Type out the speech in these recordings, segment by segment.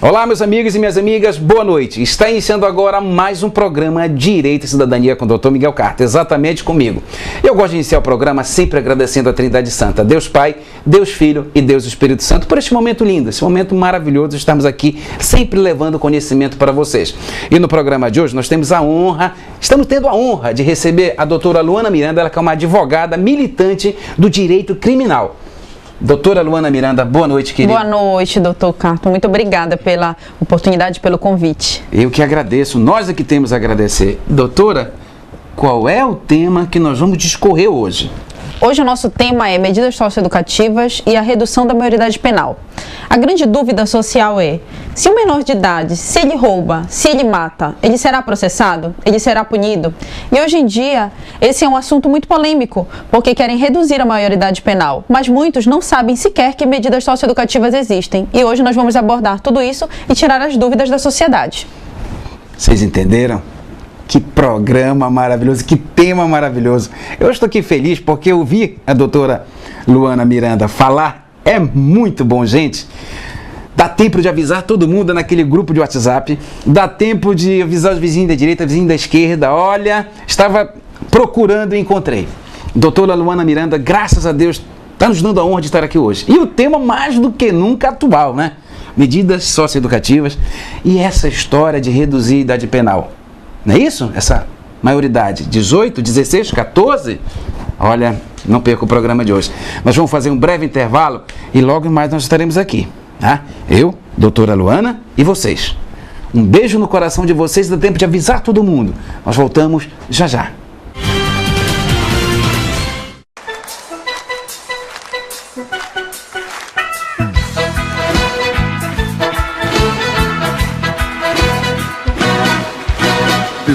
Olá, meus amigos e minhas amigas, boa noite. Está iniciando agora mais um programa Direito e Cidadania com o Dr. Miguel Carter, exatamente comigo. Eu gosto de iniciar o programa sempre agradecendo a Trindade Santa, Deus Pai, Deus Filho e Deus Espírito Santo, por este momento lindo, esse momento maravilhoso, estamos aqui sempre levando conhecimento para vocês. E no programa de hoje nós estamos tendo a honra de receber a doutora Luana Miranda, ela que é uma advogada militante do direito criminal. Doutora Luana Miranda, boa noite, querida. Boa noite, doutor Carter. Muito obrigada pela oportunidade, pelo convite. Eu que agradeço, nós é que temos a agradecer. Doutora, qual é o tema que nós vamos discorrer hoje? Hoje o nosso tema é medidas socioeducativas e a redução da maioridade penal. A grande dúvida social é, se um menor de idade, se ele rouba, se ele mata, ele será processado? Ele será punido? E hoje em dia, esse é um assunto muito polêmico, porque querem reduzir a maioridade penal, mas muitos não sabem sequer que medidas socioeducativas existem. E hoje nós vamos abordar tudo isso e tirar as dúvidas da sociedade. Vocês entenderam? Que programa maravilhoso, que tema maravilhoso. Eu estou aqui feliz porque eu vi a doutora Luana Miranda falar. É muito bom, gente. Dá tempo de avisar todo mundo naquele grupo de WhatsApp. Dá tempo de avisar os vizinhos da direita, vizinhos da esquerda. Olha, estava procurando e encontrei. Doutora Luana Miranda, graças a Deus, está nos dando a honra de estar aqui hoje. E o tema mais do que nunca atual, né? Medidas socioeducativas e essa história de reduzir a idade penal. Não é isso? Essa maioridade, 18, 16, 14? Olha, não perca o programa de hoje. Nós vamos fazer um breve intervalo e logo mais nós estaremos aqui. Tá? Eu, doutora Luana e vocês. Um beijo no coração de vocês, dá tempo de avisar todo mundo. Nós voltamos já já.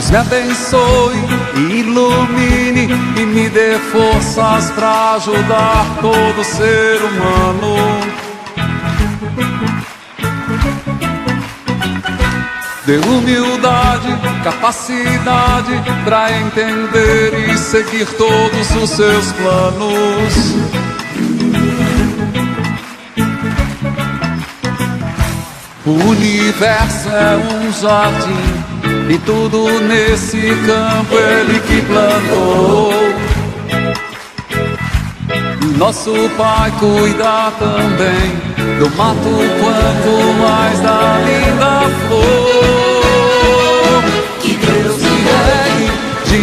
Deus me abençoe e ilumine e me dê forças para ajudar todo ser humano. Dê humildade, capacidade para entender e seguir todos os seus planos. O universo é um jardim e tudo nesse campo Ele que plantou. Nosso Pai cuida também do mato quanto mais da linda flor. Que Deus me regue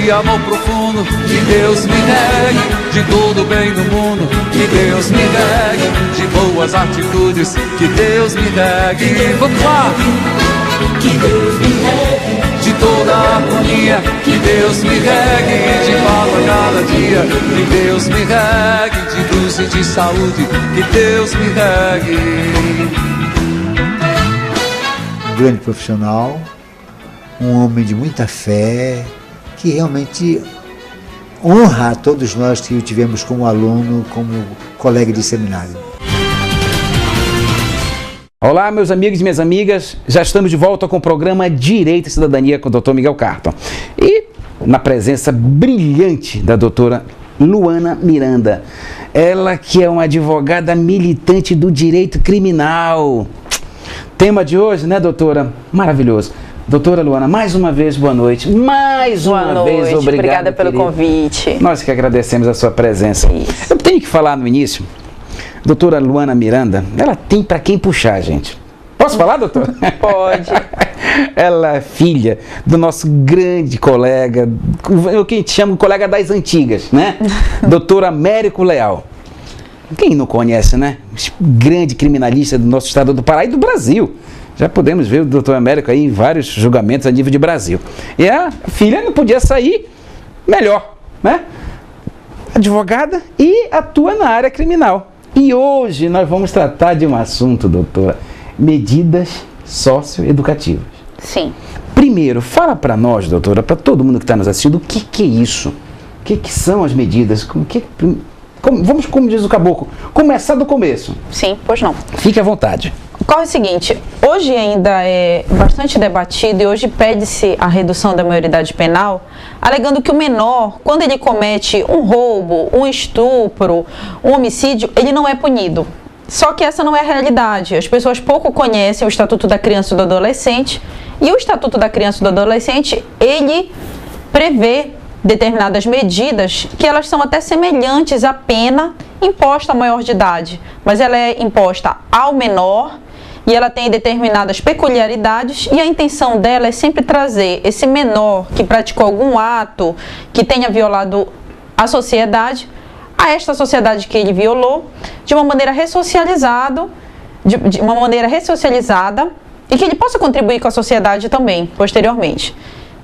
de amor profundo, que Deus me regue de todo bem no mundo, que Deus me regue de boas atitudes, que Deus me regue. Vamos lá! Que Deus me regue de toda a harmonia, que Deus me regue de paz a cada dia, que Deus me regue de luz e de saúde, que Deus me regue. Um grande profissional, um homem de muita fé, que realmente honra a todos nós que o tivemos como aluno, como colega de seminário. Olá, meus amigos e minhas amigas, já estamos de volta com o programa Direito e Cidadania com o Dr. Miguel Carter. E na presença brilhante da doutora Luana Miranda, ela que é uma advogada militante do direito criminal. Tema de hoje, né, doutora? Maravilhoso. Doutora Luana, mais uma vez, boa noite. Mais uma vez, obrigada pelo convite. Nós que agradecemos a sua presença. Isso. Eu tenho que falar no início. Doutora Luana Miranda, ela tem para quem puxar, gente. Posso falar, doutora? Pode. Ela é filha do nosso grande colega, o que a gente chama de colega das antigas, né? Doutor Américo Leal. Quem não conhece, né? Grande criminalista do nosso estado do Pará e do Brasil. Já podemos ver o doutor Américo aí em vários julgamentos a nível de Brasil. E a filha não podia sair melhor, né? Advogada e atua na área criminal. E hoje nós vamos tratar de um assunto, doutora, medidas socioeducativas. Sim. Primeiro, fala para nós, doutora, para todo mundo que está nos assistindo, o que é isso? O que são as medidas? Vamos, como diz o caboclo, começar do começo. Sim, pois não. Fique à vontade. Ocorre o seguinte, hoje ainda é bastante debatido e hoje pede-se a redução da maioridade penal, alegando que o menor, quando ele comete um roubo, um estupro, um homicídio, ele não é punido. Só que essa não é a realidade. As pessoas pouco conhecem o Estatuto da Criança e do Adolescente. E o Estatuto da Criança e do Adolescente, ele prevê determinadas medidas que elas são até semelhantes à pena imposta ao maior de idade. Mas ela é imposta ao menor e ela tem determinadas peculiaridades e a intenção dela é sempre trazer esse menor que praticou algum ato que tenha violado a sociedade, a esta sociedade que ele violou, de uma maneira ressocializada, e que ele possa contribuir com a sociedade também, posteriormente.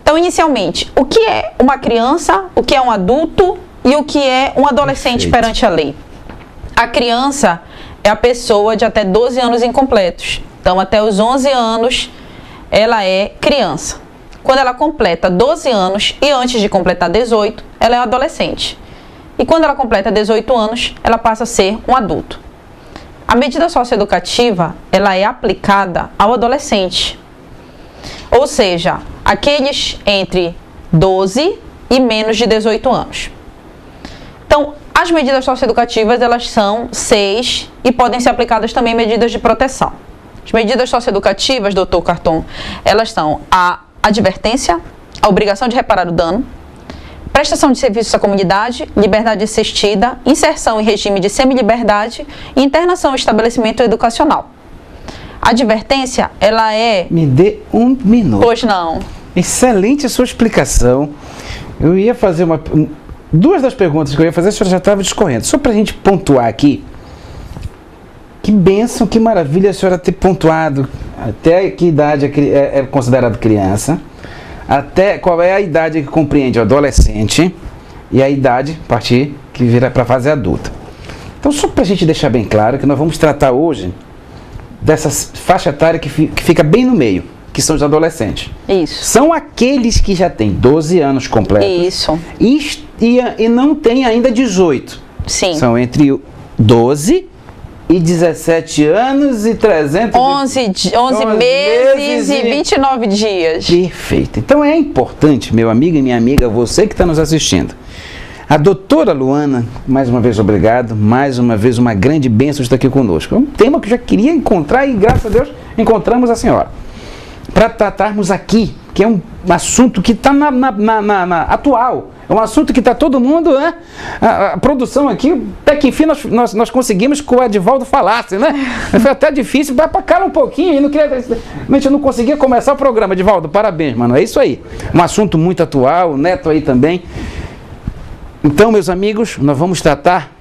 Então, inicialmente, o que é uma criança, o que é um adulto e o que é um adolescente perante a lei? A criança é a pessoa de até 12 anos incompletos. Então, até os 11 anos, ela é criança. Quando ela completa 12 anos e antes de completar 18, ela é adolescente. E quando ela completa 18 anos, ela passa a ser um adulto. A medida socioeducativa, ela é aplicada ao adolescente. Ou seja, aqueles entre 12 e menos de 18 anos. Então, as medidas socioeducativas, elas são 6 e podem ser aplicadas também medidas de proteção. As medidas socioeducativas, doutor Carton, elas são a advertência, a obrigação de reparar o dano, prestação de serviços à comunidade, liberdade assistida, inserção em regime de semiliberdade e internação em estabelecimento educacional. A advertência, ela é... Me dê um minuto. Pois não. Excelente a sua explicação. Eu ia fazer duas das perguntas que eu ia fazer, a senhora já estava discorrendo. Só para a gente pontuar aqui, que bênção, que maravilha a senhora ter pontuado até que idade é considerado criança, até qual é a idade que compreende o adolescente e a idade a partir que vira para a fase adulta. Então, só para a gente deixar bem claro que nós vamos tratar hoje dessa faixa etária que fica bem no meio, que são os adolescentes. Isso. São aqueles que já têm 12 anos completos. Isso. E não têm ainda 18. Sim. São entre 12 e 17 anos e 11 meses e 29 dias. Perfeito. Então é importante, meu amigo e minha amiga, você que está nos assistindo. A doutora Luana, mais uma vez obrigado, mais uma vez uma grande bênção de estar aqui conosco. É um tema que eu já queria encontrar e graças a Deus encontramos a senhora. Para tratarmos aqui, que é um assunto que está na atual, é um assunto que está todo mundo, né? A produção aqui, até que enfim nós conseguimos que o Edivaldo falasse, né? Foi até difícil, vai para cá um pouquinho, a gente não conseguia começar o programa. Edivaldo, parabéns, mano, é isso aí. Um assunto muito atual, o Neto aí também. Então, meus amigos, nós vamos tratar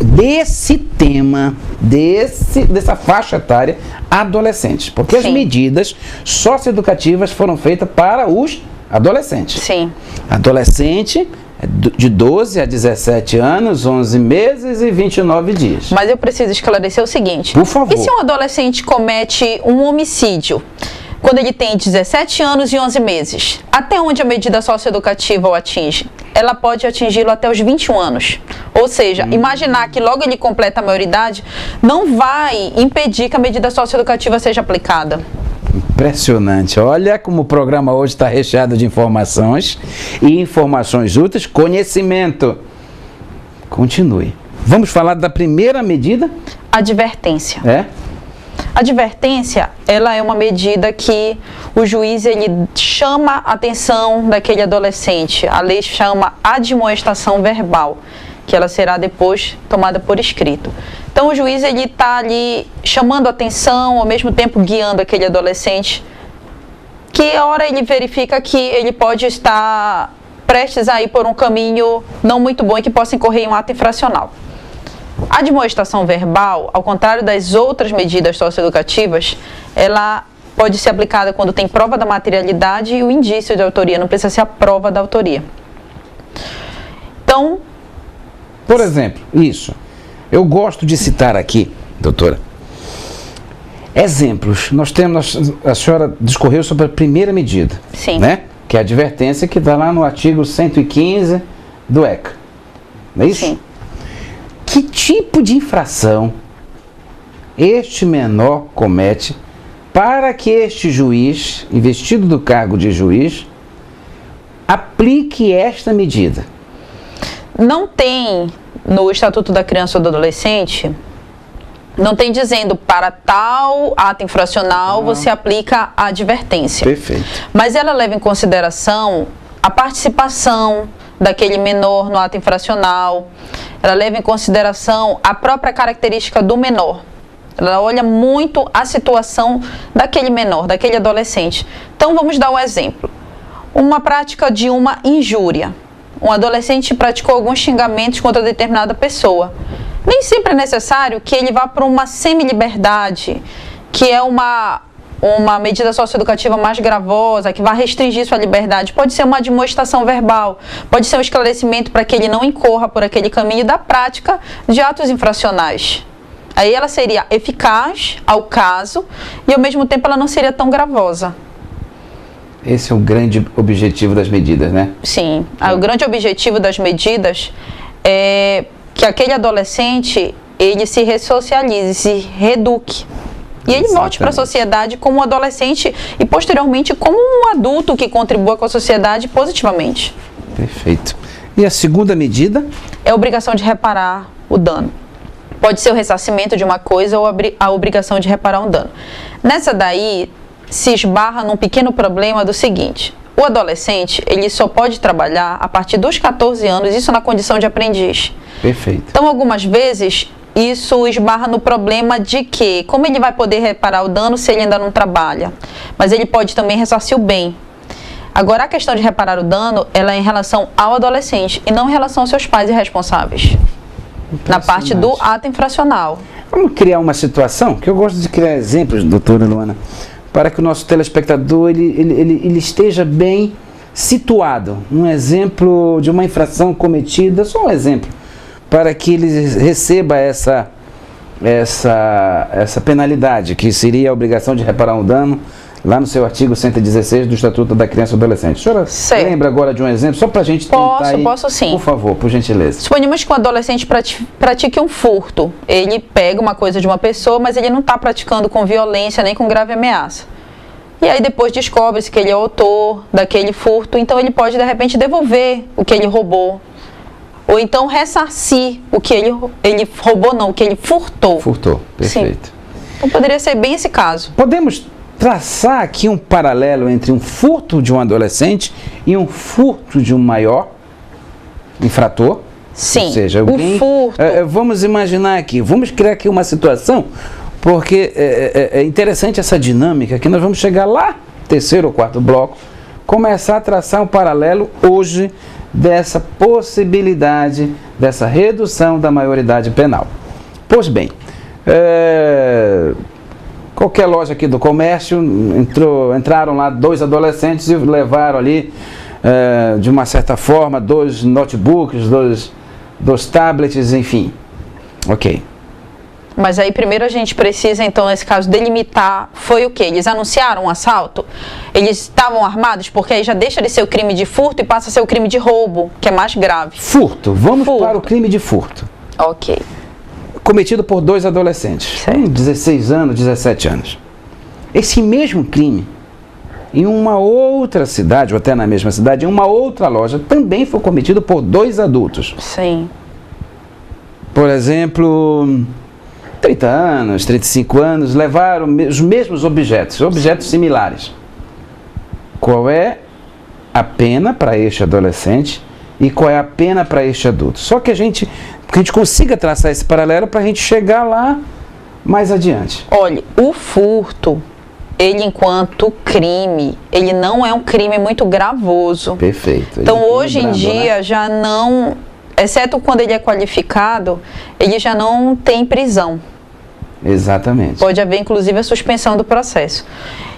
desse tema, dessa faixa etária adolescentes, porque Sim. as medidas socioeducativas foram feitas para os adolescentes. Sim. Adolescente de 12 a 17 anos, 11 meses e 29 dias. Mas eu preciso esclarecer o seguinte. Por favor. E se um adolescente comete um homicídio quando ele tem 17 anos e 11 meses? Até onde a medida socioeducativa o atinge? Ela pode atingi-lo até os 21 anos. Ou seja, imaginar que logo ele completa a maioridade não vai impedir que a medida socioeducativa seja aplicada. Impressionante. Olha como o programa hoje está recheado de informações e informações úteis, conhecimento. Continue. Vamos falar da primeira medida? Advertência. É? A advertência, ela é uma medida que o juiz ele chama a atenção daquele adolescente. A lei chama admoestação verbal, que ela será depois tomada por escrito. Então o juiz ele está ali chamando a atenção, ao mesmo tempo guiando aquele adolescente, que a hora ele verifica que ele pode estar prestes a ir por um caminho não muito bom e que possa incorrer em um ato infracional. A admoestação verbal, ao contrário das outras medidas socioeducativas, ela pode ser aplicada quando tem prova da materialidade e o indício de autoria, não precisa ser a prova da autoria. Então, por exemplo, isso. Eu gosto de citar aqui, doutora, exemplos. A senhora discorreu sobre a primeira medida. Sim. Né? Que é a advertência que está lá no artigo 115 do ECA. Não é isso? Sim. Que tipo de infração este menor comete para que este juiz, investido do cargo de juiz, aplique esta medida? Não tem no Estatuto da Criança ou do Adolescente Não tem dizendo para tal ato infracional você aplica a advertência. Perfeito. Mas ela leva em consideração a participação daquele menor no ato infracional, ela leva em consideração a própria característica do menor. Ela olha muito a situação daquele menor, daquele adolescente. Então vamos dar um exemplo. Uma prática de uma injúria. Um adolescente praticou alguns xingamentos contra determinada pessoa. Nem sempre é necessário que ele vá para uma semi-liberdade, que é uma medida socioeducativa mais gravosa, que vai restringir sua liberdade. Pode ser uma admoestação verbal, pode ser um esclarecimento para que ele não incorra por aquele caminho da prática de atos infracionais. Aí ela seria eficaz ao caso e ao mesmo tempo ela não seria tão gravosa. Esse é o grande objetivo das medidas, né? Sim, o grande objetivo das medidas é que aquele adolescente, ele se ressocialize, se reeduque. E ele volte para a sociedade como um adolescente e posteriormente como um adulto que contribua com a sociedade positivamente. Perfeito. E a segunda medida? É a obrigação de reparar o dano. Pode ser o ressarcimento de uma coisa ou a obrigação de reparar um dano. Nessa daí, se esbarra num pequeno problema do seguinte: o adolescente, ele só pode trabalhar a partir dos 14 anos, isso na condição de aprendiz. Perfeito. Então, algumas vezes, isso esbarra no problema de que, como ele vai poder reparar o dano se ele ainda não trabalha? Mas ele pode também ressarcir o bem. Agora, a questão de reparar o dano, ela é em relação ao adolescente e não em relação aos seus pais e responsáveis. Na parte do ato infracional. Vamos criar uma situação, que eu gosto de criar exemplos, doutora Luana, para que o nosso telespectador ele esteja bem situado. Um exemplo de uma infração cometida, só um exemplo, para que ele receba essa penalidade, que seria a obrigação de reparar um dano, lá no seu artigo 116 do Estatuto da Criança e do Adolescente. A senhora lembra agora de um exemplo, só para a gente tentar... Posso sim. Por favor, por gentileza. Suponhamos que um adolescente pratique um furto. Ele pega uma coisa de uma pessoa, mas ele não está praticando com violência nem com grave ameaça. E aí depois descobre-se que ele é o autor daquele furto, então ele pode de repente devolver o que ele roubou. Ou então ressarcir o que ele roubou, não, o que ele furtou. Furtou, perfeito. Sim. Então poderia ser bem esse caso. Podemos traçar aqui um paralelo entre um furto de um adolescente e um furto de um maior infrator? Sim, ou seja, alguém, o furto... Vamos imaginar aqui, vamos criar aqui uma situação, porque é interessante essa dinâmica, que nós vamos chegar lá, terceiro ou quarto bloco, começar a traçar um paralelo hoje dessa possibilidade, dessa redução da maioridade penal. Pois bem, qualquer loja aqui do comércio, entraram lá 2 adolescentes e levaram ali, de uma certa forma, 2 notebooks, 2 tablets, enfim. Ok. Mas aí primeiro a gente precisa, então, nesse caso, delimitar, foi o quê? Eles anunciaram um assalto? Eles estavam armados? Porque aí já deixa de ser o crime de furto e passa a ser o crime de roubo, que é mais grave. Furto. Vamos para o crime de furto. Ok. Cometido por 2 adolescentes, 16 anos, 17 anos. Esse mesmo crime, em uma outra cidade, ou até na mesma cidade, em uma outra loja, também foi cometido por 2 adultos. Sim. Por exemplo, 30 anos, 35 anos, levaram os mesmos objetos similares. Qual é a pena para este adolescente e qual é a pena para este adulto? Só que a gente consiga traçar esse paralelo para a gente chegar lá mais adiante. Olha, o furto, ele enquanto crime, ele não é um crime muito gravoso. Perfeito. Então hoje em dia já não, exceto quando ele é qualificado, ele já não tem prisão. Exatamente. Pode haver inclusive a suspensão do processo.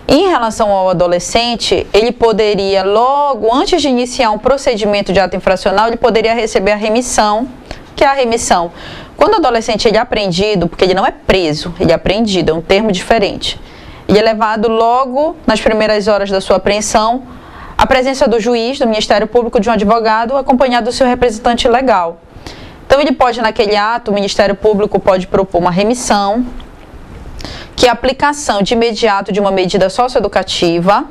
Em relação ao adolescente, ele poderia logo, antes de iniciar um procedimento de ato infracional, ele poderia receber a remissão. Que é a remissão? Quando o adolescente ele é apreendido, porque ele não é preso, ele é apreendido, é um termo diferente. Ele é levado logo nas primeiras horas da sua apreensão à presença do juiz, do Ministério Público, de um advogado, acompanhado do seu representante legal. Então ele pode, naquele ato, o Ministério Público pode propor uma remissão, que é a aplicação de imediato de uma medida socioeducativa,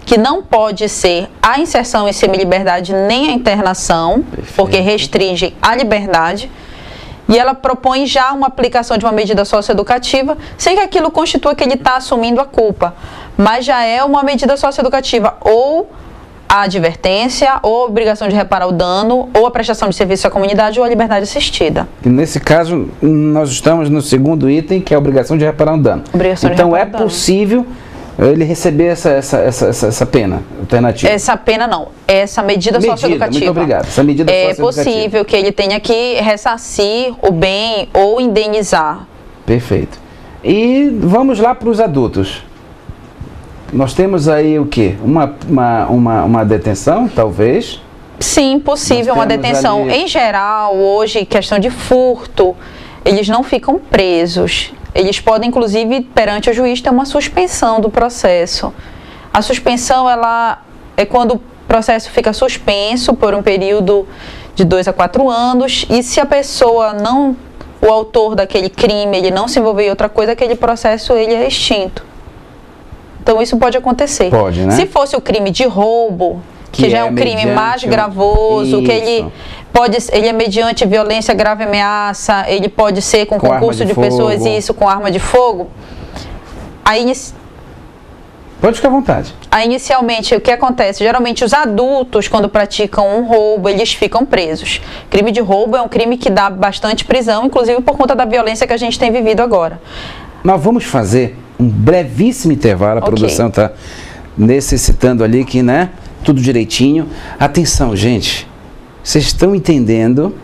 que não pode ser a inserção em semi-liberdade nem a internação, porque restringe a liberdade. E ela propõe já uma aplicação de uma medida socioeducativa, sem que aquilo constitua que ele está assumindo a culpa, mas já é uma medida socioeducativa, ou a advertência, ou a obrigação de reparar o dano, ou a prestação de serviço à comunidade, ou a liberdade assistida. E nesse caso, nós estamos no segundo item, que é a obrigação de reparar um dano. Então é possível ele receber essa pena alternativa? Essa pena não, essa medida socioeducativa. Muito obrigado. Essa medida socioeducativa. É possível que ele tenha que ressarcir o bem ou indenizar. Perfeito. E vamos lá para os adultos. Nós temos aí o quê? Uma detenção, talvez? Sim, possível uma detenção. Ali... Em geral, hoje, questão de furto, eles não ficam presos. Eles podem, inclusive, perante o juiz, ter uma suspensão do processo. A suspensão, ela é quando o processo fica suspenso por um período de 2 a 4 anos, e se a pessoa não, o autor daquele crime, ele não se envolver em outra coisa, aquele processo ele é extinto. Então isso pode acontecer. Pode, né? Se fosse o crime de roubo, que já é um crime mais gravoso, que ele é mediante violência, grave ameaça, ele pode ser com concurso de pessoas, isso, com arma de fogo. Pode ficar à vontade. Aí, inicialmente, o que acontece? Geralmente, os adultos, quando praticam um roubo, eles ficam presos. Crime de roubo é um crime que dá bastante prisão, inclusive por conta da violência que a gente tem vivido agora. Nós vamos fazer um brevíssimo intervalo. A produção está necessitando ali que, né? Tudo direitinho. Atenção, gente. Vocês estão entendendo?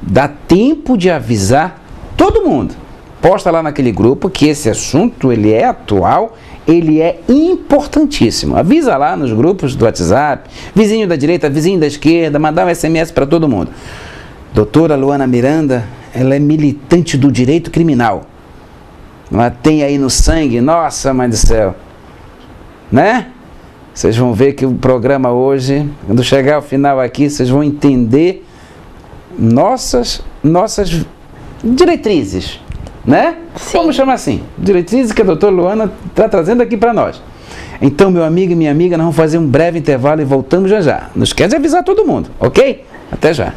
Dá tempo de avisar todo mundo. Posta lá naquele grupo que esse assunto, ele é atual, ele é importantíssimo. Avisa lá nos grupos do WhatsApp, vizinho da direita, vizinho da esquerda, mandar um SMS para todo mundo. Doutora Luana Miranda, ela é militante do direito criminal. Ela tem aí no sangue, nossa mãe do céu, né? Vocês vão ver que o programa hoje, quando chegar ao final aqui, vocês vão entender nossas diretrizes, né? Sim. Vamos chamar assim, diretrizes que a doutora Luana está trazendo aqui para nós. Então, meu amigo e minha amiga, nós vamos fazer um breve intervalo e voltamos já já. Não esquece de avisar todo mundo, ok? Até já.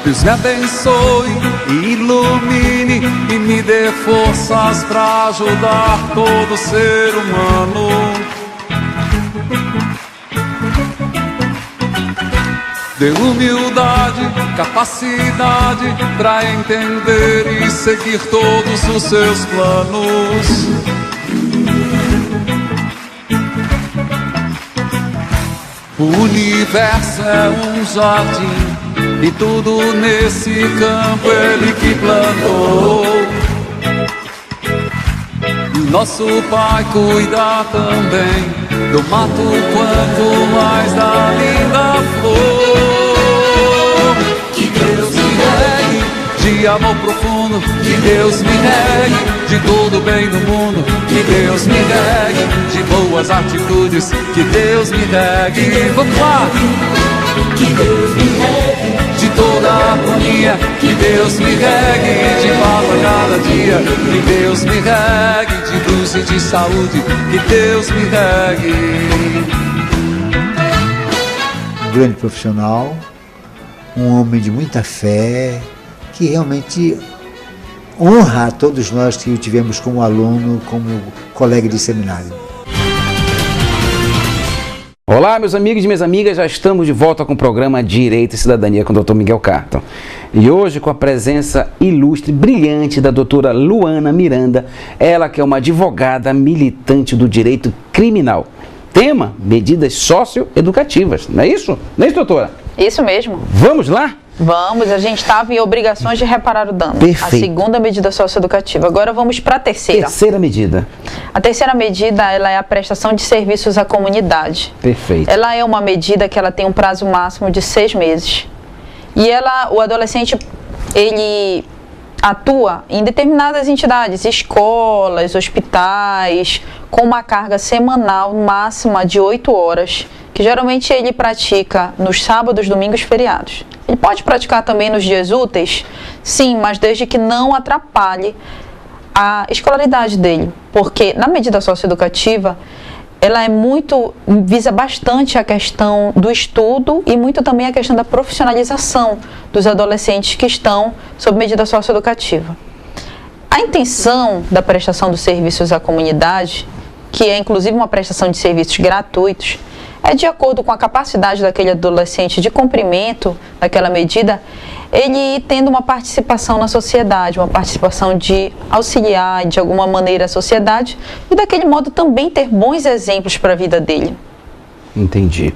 Deus me abençoe e ilumine e me dê forças para ajudar todo ser humano. Dê humildade, capacidade para entender e seguir todos os seus planos. O universo é um jardim e tudo nesse campo Ele que plantou. Nosso Pai cuida também do mato quanto mais da linda flor. Que Deus me regue de amor profundo, que Deus me regue de todo bem do mundo, que Deus me regue de boas atitudes, que Deus me regue. Vamos lá! Que Deus me regue de toda a harmonia, que Deus me regue de paz a cada dia, que Deus me regue de luz e de saúde, que Deus me regue. Um grande profissional, um homem de muita fé, que realmente honra a todos nós que o tivemos como aluno, como colega de seminário. Olá, meus amigos e minhas amigas, já estamos de volta com o programa Direito e Cidadania com o Dr. Miguel Carton. E hoje com a presença ilustre, brilhante da doutora Luana Miranda, ela que é uma advogada militante do direito criminal. Tema, medidas socioeducativas, não é isso? Não é isso, doutora? Isso mesmo. Vamos lá? Vamos, a gente estava em obrigações de reparar o dano. Perfeito. A segunda medida socioeducativa. Agora vamos para a terceira. Terceira medida. A terceira medida, ela é a prestação de serviços à comunidade. Perfeito. Ela é uma medida que ela tem um prazo máximo de 6 meses. E o adolescente, ele atua em determinadas entidades, escolas, hospitais, com uma carga semanal máxima de 8 horas, que geralmente ele pratica nos sábados, domingos, feriados. Ele pode praticar também nos dias úteis? Sim, mas desde que não atrapalhe a escolaridade dele, porque na medida socioeducativa ela visa bastante a questão do estudo e muito também a questão da profissionalização dos adolescentes que estão sob medida socioeducativa. A intenção da prestação dos serviços à comunidade, que é inclusive uma prestação de serviços gratuitos, é de acordo com a capacidade daquele adolescente de cumprimento daquela medida, ele tendo uma participação na sociedade, uma participação de auxiliar de alguma maneira a sociedade e daquele modo também ter bons exemplos para a vida dele. Entendi.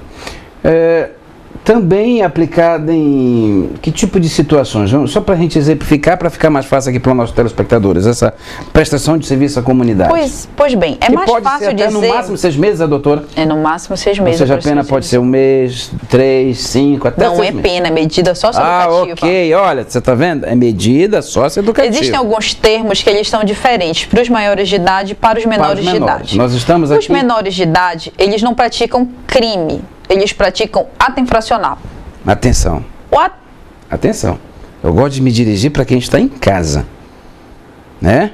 Também aplicada em que tipo de situações? Só para a gente exemplificar, para ficar mais fácil aqui para os nossos telespectadores, essa prestação de serviço à comunidade. Pois bem, é mais fácil dizer... no máximo 6 meses, a doutora? É no máximo 6 meses. Ou seja, a pena pode ser 1 mês, 3, 5, até 6 meses. Não é pena, é medida socioeducativa. Ok, olha, você está vendo? É medida socioeducativa. Existem alguns termos que eles são diferentes para os maiores de idade e para os menores de idade. Nós estamos aqui... Os menores de idade, eles não praticam crime. Eles praticam ato infracional. Atenção. Atenção. Eu gosto de me dirigir para quem está em casa, né?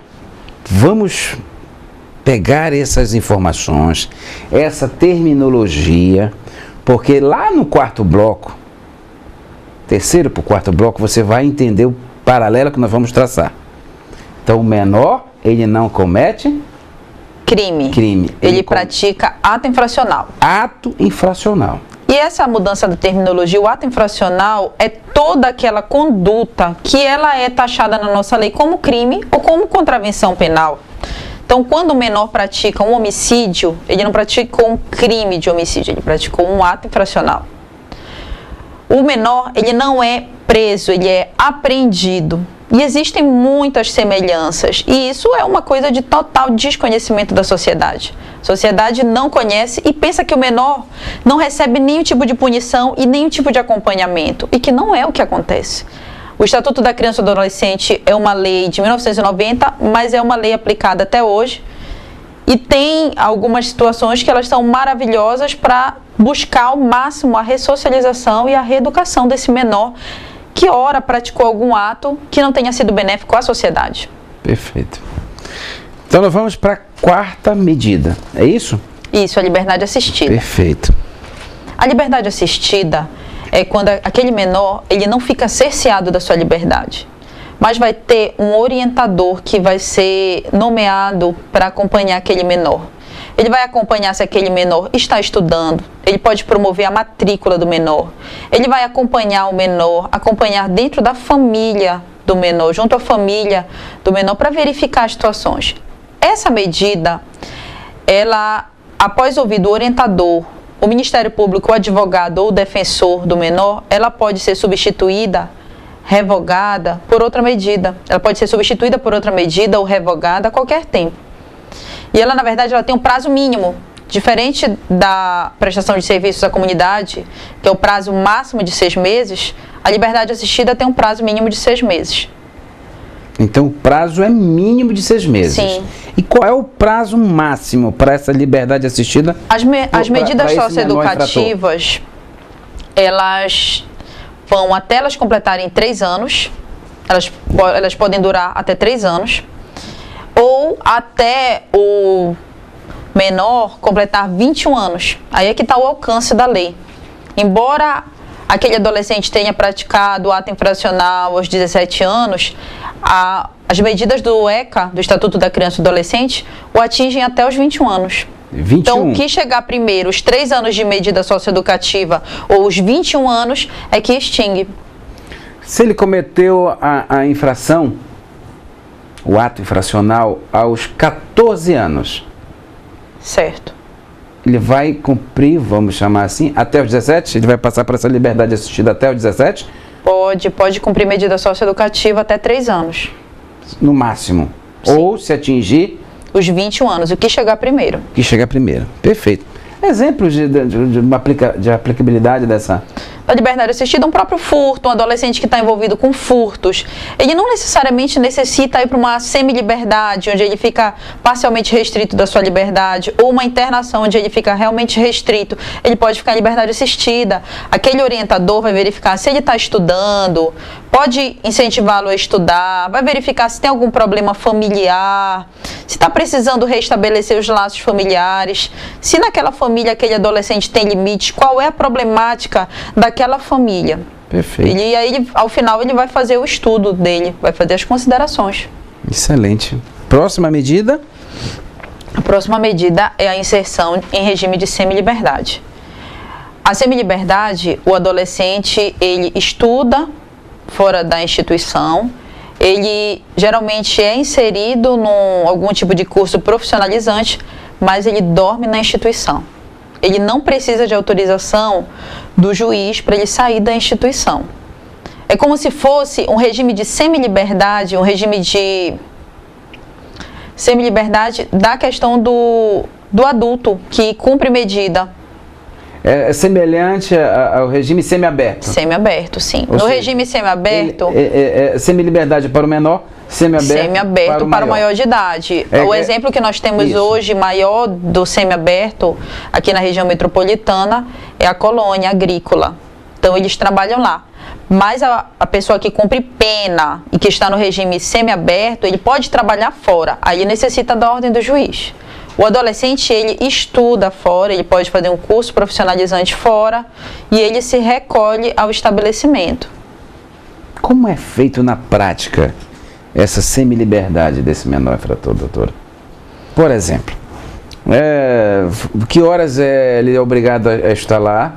Vamos pegar essas informações, essa terminologia, porque lá no quarto bloco, terceiro para o quarto bloco, você vai entender o paralelo que nós vamos traçar. Então, o menor, ele não comete... Crime. Ele pratica ato infracional. Ato infracional. E essa mudança da terminologia, o ato infracional, é toda aquela conduta que ela é taxada na nossa lei como crime ou como contravenção penal. Então, quando o menor pratica um homicídio, ele não praticou um crime de homicídio, ele praticou um ato infracional. O menor, ele não é preso, ele é apreendido. E existem muitas semelhanças, e isso é uma coisa de total desconhecimento da sociedade. A sociedade não conhece e pensa que o menor não recebe nenhum tipo de punição e nenhum tipo de acompanhamento, e que não é o que acontece. O Estatuto da Criança e do Adolescente é uma lei de 1990, mas é uma lei aplicada até hoje, e tem algumas situações que elas são maravilhosas para buscar ao máximo a ressocialização e a reeducação desse menor, que ora praticou algum ato que não tenha sido benéfico à sociedade. Perfeito. Então nós vamos para a quarta medida, é isso? Isso, a liberdade assistida. Perfeito. A liberdade assistida é quando aquele menor, ele não fica cerceado da sua liberdade, mas vai ter um orientador que vai ser nomeado para acompanhar aquele menor. Ele vai acompanhar se aquele menor está estudando, ele pode promover a matrícula do menor, ele vai acompanhar o menor, acompanhar dentro da família do menor, junto à família do menor, para verificar as situações. Essa medida, ela, após ouvir do orientador, o Ministério Público, o advogado ou o defensor do menor, ela pode ser substituída, revogada por outra medida. Ela pode ser substituída por outra medida ou revogada a qualquer tempo. E ela, na verdade, ela tem um prazo mínimo, diferente da prestação de serviços à comunidade, que é o prazo máximo de 6 meses, a liberdade assistida tem um prazo mínimo de 6 meses. Então, o prazo é mínimo de 6 meses. Sim. E qual é o prazo máximo para essa liberdade assistida? As medidas socioeducativas, elas vão até elas completarem 3 anos, elas podem durar até 3 anos, ou até o menor completar 21 anos. Aí é que está o alcance da lei. Embora aquele adolescente tenha praticado ato infracional aos 17 anos, as medidas do ECA, do Estatuto da Criança e do Adolescente, o atingem até os 21 anos. 21. Então, o que chegar primeiro, os 3 anos de medida socioeducativa ou os 21 anos, é que extingue. Se ele cometeu a infração, o ato infracional, aos 14 anos, certo, ele vai cumprir, vamos chamar assim, até os 17? Ele vai passar por essa liberdade assistida até os 17? Pode cumprir medida socioeducativa até 3 anos. No máximo. Sim. Ou se atingir... os 21 anos, o que chegar primeiro. O que chegar primeiro. Perfeito. Exemplos de aplicabilidade dessa da liberdade assistida, um próprio furto, um adolescente que está envolvido com furtos, ele não necessariamente necessita ir para uma semi-liberdade, onde ele fica parcialmente restrito da sua liberdade, ou uma internação onde ele fica realmente restrito. Ele pode ficar em liberdade assistida. Aquele orientador vai verificar se ele está estudando, pode incentivá-lo a estudar, vai verificar se tem algum problema familiar, se está precisando restabelecer os laços familiares, se naquela família aquele adolescente tem limites, qual é a problemática daquela família. Perfeito. E aí, ao final, ele vai fazer o estudo dele, vai fazer as considerações. Excelente. Próxima medida? A próxima medida é a inserção em regime de semi-liberdade. A semi-liberdade, o adolescente, ele estuda fora da instituição, ele geralmente é inserido em algum tipo de curso profissionalizante, mas ele dorme na instituição. Ele não precisa de autorização do juiz para ele sair da instituição. É como se fosse um regime de semi-liberdade, um regime de semi-liberdade da questão do adulto que cumpre medida. É semelhante ao regime semiaberto. Semiaberto, sim. Ou no seja, regime semiaberto... semi-liberdade para o menor, semiaberto para o maior de idade. O exemplo que nós temos isso. hoje, maior do semiaberto, aqui na região metropolitana, é a colônia agrícola. Então, eles trabalham lá. Mas a pessoa que cumpre pena e que está no regime semiaberto, ele pode trabalhar fora. Aí ele necessita da ordem do juiz. O adolescente, ele estuda fora, ele pode fazer um curso profissionalizante fora e ele se recolhe ao estabelecimento. Como é feito na prática essa semi-liberdade desse menor infrator, doutora? Por exemplo, que horas ele é obrigado a estar lá?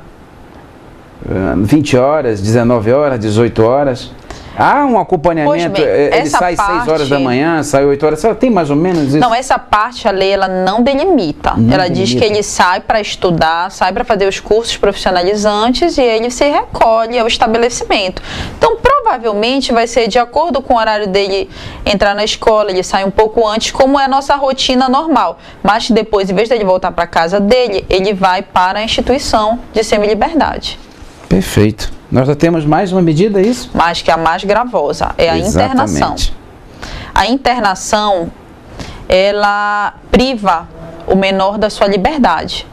20 horas, 19 horas, 18 horas? Há um acompanhamento, ele sai 6 horas da manhã, sai 8 horas, tem mais ou menos isso? Não, essa parte a lei ela não delimita. Ela diz que ele sai para estudar, sai para fazer os cursos profissionalizantes e ele se recolhe ao estabelecimento. Então, provavelmente vai ser de acordo com o horário dele entrar na escola, ele sai um pouco antes, como é a nossa rotina normal. Mas depois, em vez dele voltar para a casa dele, ele vai para a instituição de semi-liberdade. Perfeito. Nós já temos mais uma medida, é isso? Mas que é a mais gravosa, é a internação. A internação, ela priva o menor da sua liberdade.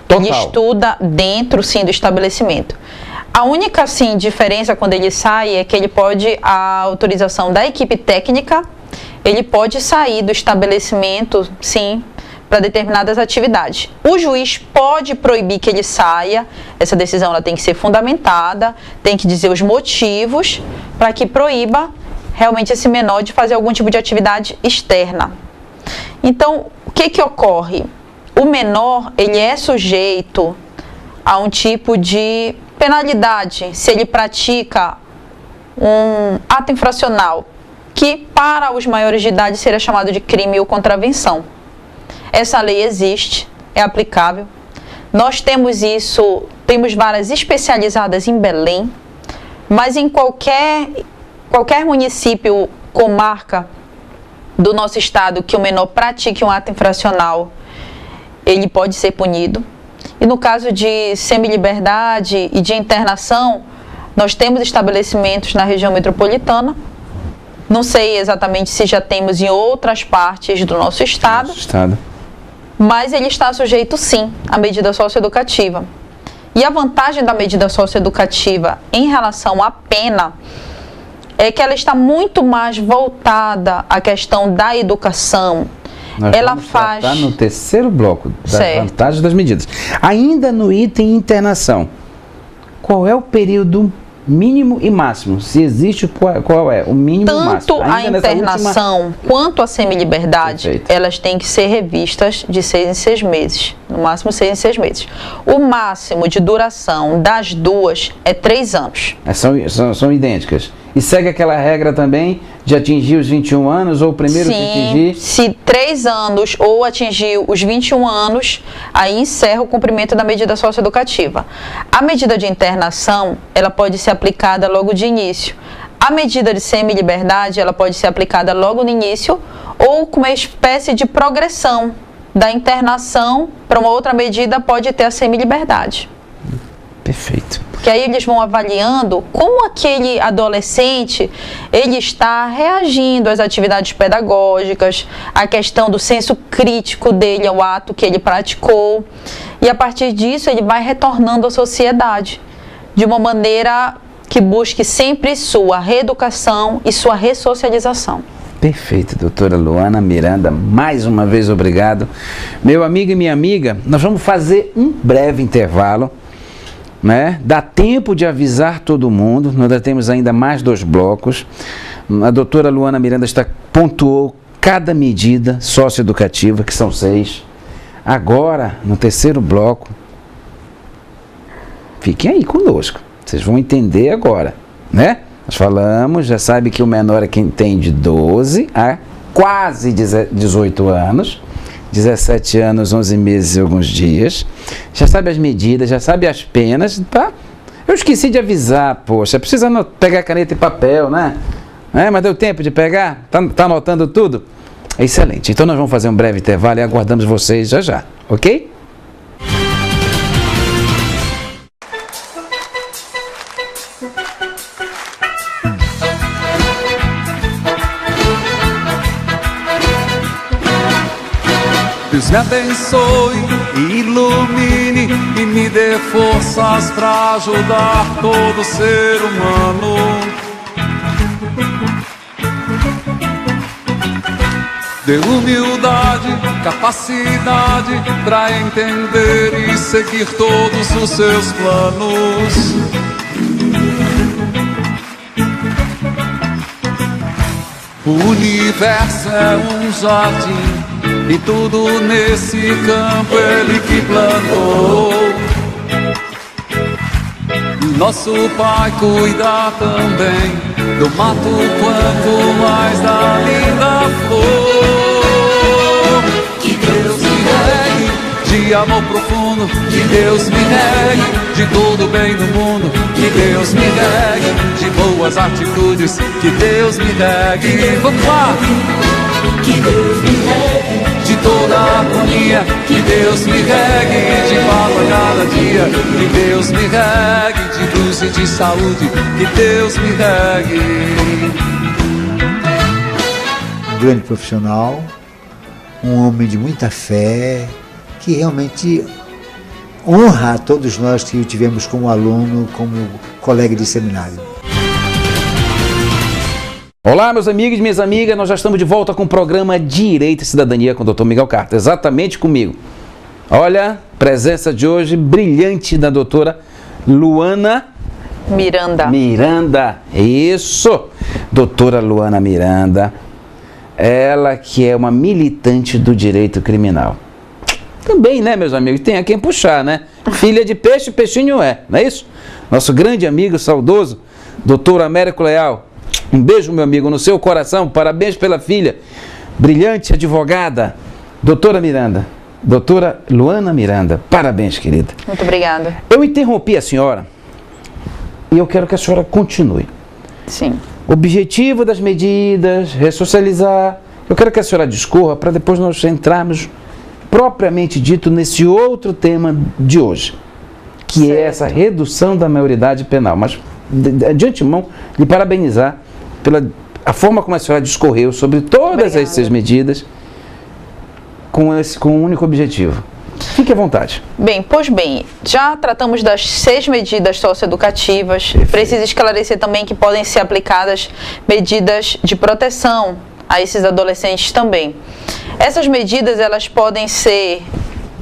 Total. Ele estuda dentro, sim, do estabelecimento. A única, sim, diferença quando ele sai é que ele pode, a autorização da equipe técnica, ele pode sair do estabelecimento, sim, para determinadas atividades. O juiz pode proibir que ele saia, essa decisão ela tem que ser fundamentada, tem que dizer os motivos para que proíba realmente esse menor de fazer algum tipo de atividade externa. Então, o que ocorre? O menor, ele é sujeito a um tipo de penalidade se ele pratica um ato infracional, que para os maiores de idade seria chamado de crime ou contravenção. Essa lei existe, é aplicável. Nós temos isso, temos varas especializadas em Belém, mas em qualquer município, comarca do nosso estado que o menor pratique um ato infracional, ele pode ser punido. E no caso de semi-liberdade e de internação, nós temos estabelecimentos na região metropolitana. Não sei exatamente se já temos em outras partes do nosso estado. Mas ele está sujeito, sim, à medida socioeducativa. E a vantagem da medida socioeducativa em relação à pena é que ela está muito mais voltada à questão da educação. Ela faz... Está no terceiro bloco das vantagens das medidas. Ainda no item internação, qual é o período mínimo e máximo? Se existe, qual é o mínimo e o máximo? Tanto a internação quanto a semi-liberdade, elas têm que ser revistas de 6 em 6 meses. No máximo 6 em 6 meses. O máximo de duração das duas é 3 anos. São idênticas. E segue aquela regra também de atingir os 21 anos ou primeiro que atingir? Se 3 anos ou atingir os 21 anos, aí encerra o cumprimento da medida socioeducativa. A medida de internação, ela pode ser aplicada logo de início. A medida de semi-liberdade, ela pode ser aplicada logo no início ou com uma espécie de progressão da internação para uma outra medida, pode ter a semi-liberdade. Perfeito. Que aí eles vão avaliando como aquele adolescente ele está reagindo às atividades pedagógicas, a questão do senso crítico dele ao ato que ele praticou, e a partir disso ele vai retornando à sociedade de uma maneira que busque sempre sua reeducação e sua ressocialização. Perfeito, doutora Luana Miranda, mais uma vez obrigado. Meu amigo e minha amiga, nós vamos fazer um breve intervalo, né? Dá tempo de avisar todo mundo, nós ainda temos ainda mais 2 blocos. A doutora Luana Miranda pontuou cada medida socioeducativa, que são 6. Agora, no terceiro bloco, fiquem aí conosco, vocês vão entender agora, né? Nós falamos, já sabe que o menor é quem tem de 12 a quase 18 anos, 17 anos, 11 meses e alguns dias. Já sabe as medidas, já sabe as penas, tá? Eu esqueci de avisar, poxa, precisa pegar caneta e papel, né? Mas deu tempo de pegar? Tá anotando tudo? Excelente. Então nós vamos fazer um breve intervalo e aguardamos vocês já já, ok? Deus me abençoe e ilumine e me dê forças para ajudar todo ser humano. Dê humildade, capacidade para entender e seguir todos os seus planos. O universo é um jardim e tudo nesse campo Ele que plantou. Nosso Pai cuida também do mato quanto mais da linda flor. Que Deus me regue de amor profundo, que Deus me regue de todo bem do mundo, que Deus me regue de boas atitudes, que Deus me regue. Vamos lá! Que Deus me regue de toda a agonia, que Deus me regue de paz a cada dia, que Deus me regue de luz e de saúde, que Deus me regue. Um grande profissional, um homem de muita fé, que realmente honra a todos nós que o tivemos como aluno, como colega de seminário. Olá, meus amigos e minhas amigas, nós já estamos de volta com o programa Direito e Cidadania com o Dr. Miguel Carter, exatamente comigo. Olha, presença de hoje brilhante da doutora Luana Miranda. Isso, doutora Luana Miranda, ela que é uma militante do direito criminal. Também, né, meus amigos, tem a quem puxar, né? Filha de peixe, peixinho é, não é isso? Nosso grande amigo saudoso, doutor Américo Leal. Um beijo, meu amigo, no seu coração. Parabéns pela filha. Brilhante advogada, doutora Miranda. Doutora Luana Miranda. Parabéns, querida. Muito obrigada. Eu interrompi a senhora e eu quero que a senhora continue. Sim. Objetivo das medidas, ressocializar. Eu quero que a senhora discorra para depois nós entrarmos propriamente dito nesse outro tema de hoje, que é essa redução da maioridade penal. Mas, de antemão, lhe parabenizar pela a forma como a senhora discorreu sobre todas essas medidas com um único objetivo. Fique à vontade. Bem, pois bem, já tratamos das 6 medidas socioeducativas. Preciso esclarecer também que podem ser aplicadas medidas de proteção a esses adolescentes também. Essas medidas, elas podem ser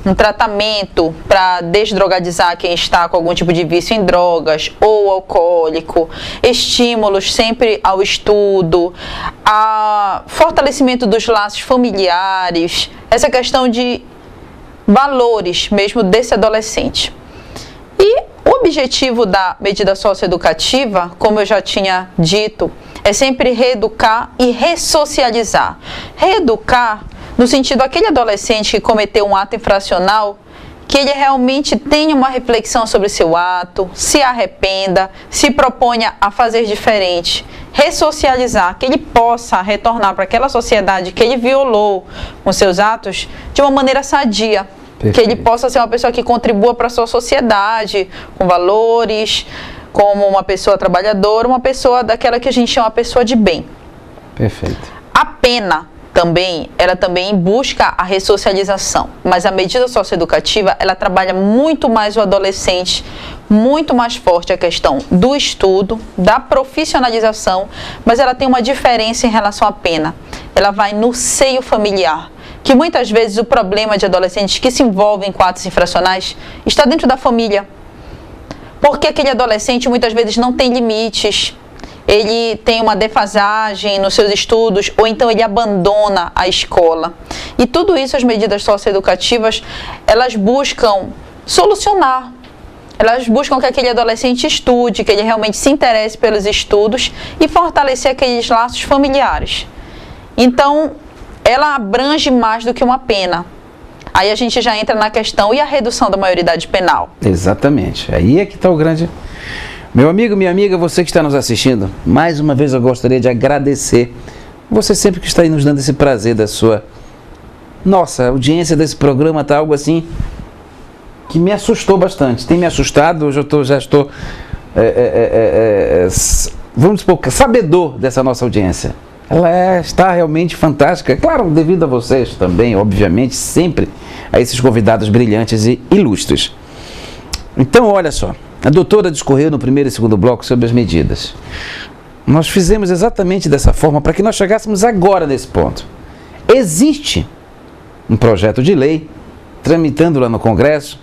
um tratamento para desdrogadizar quem está com algum tipo de vício em drogas ou alcoólico, estímulos sempre ao estudo, a fortalecimento dos laços familiares, essa questão de valores mesmo desse adolescente. E o objetivo da medida socioeducativa, como eu já tinha dito, é sempre reeducar e ressocializar. Reeducar no sentido aquele adolescente que cometeu um ato infracional, que ele realmente tenha uma reflexão sobre seu ato, se arrependa, se proponha a fazer diferente, ressocializar, que ele possa retornar para aquela sociedade que ele violou com seus atos de uma maneira sadia, Que ele possa ser uma pessoa que contribua para a sua sociedade, com valores, como uma pessoa trabalhadora, uma pessoa daquela que a gente chama uma pessoa de bem. Perfeito. A pena também, ela também busca a ressocialização, mas a medida socioeducativa, ela trabalha muito mais o adolescente, muito mais forte a questão do estudo, da profissionalização, mas ela tem uma diferença em relação à pena. Ela vai no seio familiar, que muitas vezes o problema de adolescentes que se envolvem com atos infracionais está dentro da família. Porque aquele adolescente muitas vezes não tem limites, ele tem uma defasagem nos seus estudos, ou então ele abandona a escola. E tudo isso, as medidas socioeducativas, elas buscam solucionar. Elas buscam que aquele adolescente estude, que ele realmente se interesse pelos estudos e fortalecer aqueles laços familiares. Então, ela abrange mais do que uma pena. Aí a gente já entra na questão, e a redução da maioridade penal? Exatamente. Aí é que está o grande... Meu amigo, minha amiga, você que está nos assistindo, mais uma vez eu gostaria de agradecer você sempre que está aí nos dando esse prazer da sua... Nossa, a audiência desse programa está algo assim que me assustou bastante. Tem me assustado, hoje eu já estou vamos supor, sabedor dessa nossa audiência. Ela está realmente fantástica, claro, devido a vocês também, obviamente, sempre a esses convidados brilhantes e ilustres. Então, olha só, a doutora discorreu no primeiro e segundo bloco sobre as medidas. Nós fizemos exatamente dessa forma para que nós chegássemos agora nesse ponto. Existe um projeto de lei tramitando lá no Congresso,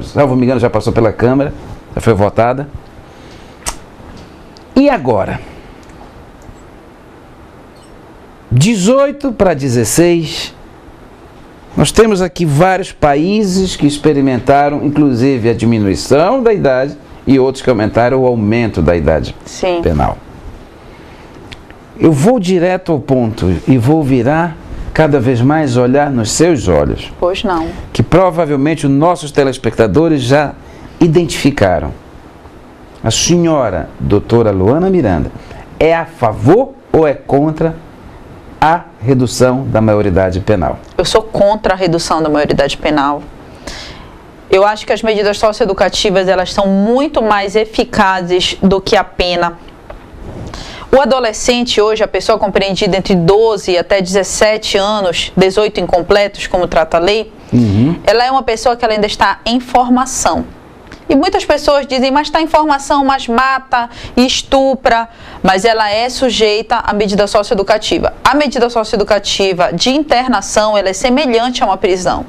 salvo me engano, já passou pela Câmara, já foi votada. E agora? 18 para 16, nós temos aqui vários países que experimentaram, inclusive, a diminuição da idade e outros que aumentaram o aumento da idade penal. Eu vou direto ao ponto e vou virar cada vez mais olhar nos seus olhos. Pois não. Que provavelmente os nossos telespectadores já identificaram. A senhora doutora Luana Miranda é a favor ou é contra a redução da maioridade penal? Eu sou contra a redução da maioridade penal. Eu acho que as medidas socioeducativas, elas são muito mais eficazes do que a pena. O adolescente hoje, a pessoa compreendida entre 12 até 17 anos, 18 incompletos, como trata a lei, ela é uma pessoa que ela ainda está em formação. E muitas pessoas dizem, mas está em formação, mas mata e estupra, mas ela é sujeita à medida socioeducativa. A medida socioeducativa de internação, ela é semelhante a uma prisão,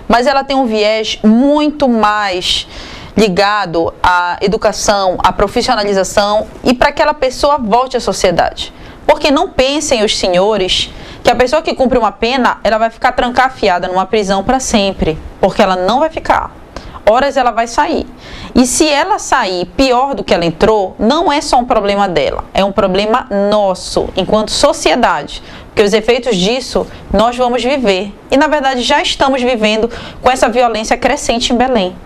mas ela tem um viés muito mais ligado à educação, à profissionalização e para que aquela pessoa volte à sociedade. Porque não pensem os senhores que a pessoa que cumpre uma pena, ela vai ficar trancafiada numa prisão para sempre, porque ela não vai ficar. Horas ela vai sair. E se ela sair pior do que ela entrou, não é só um problema dela, é um problema nosso, enquanto sociedade. Porque os efeitos disso nós vamos viver. E na verdade já estamos vivendo com essa violência crescente em Belém.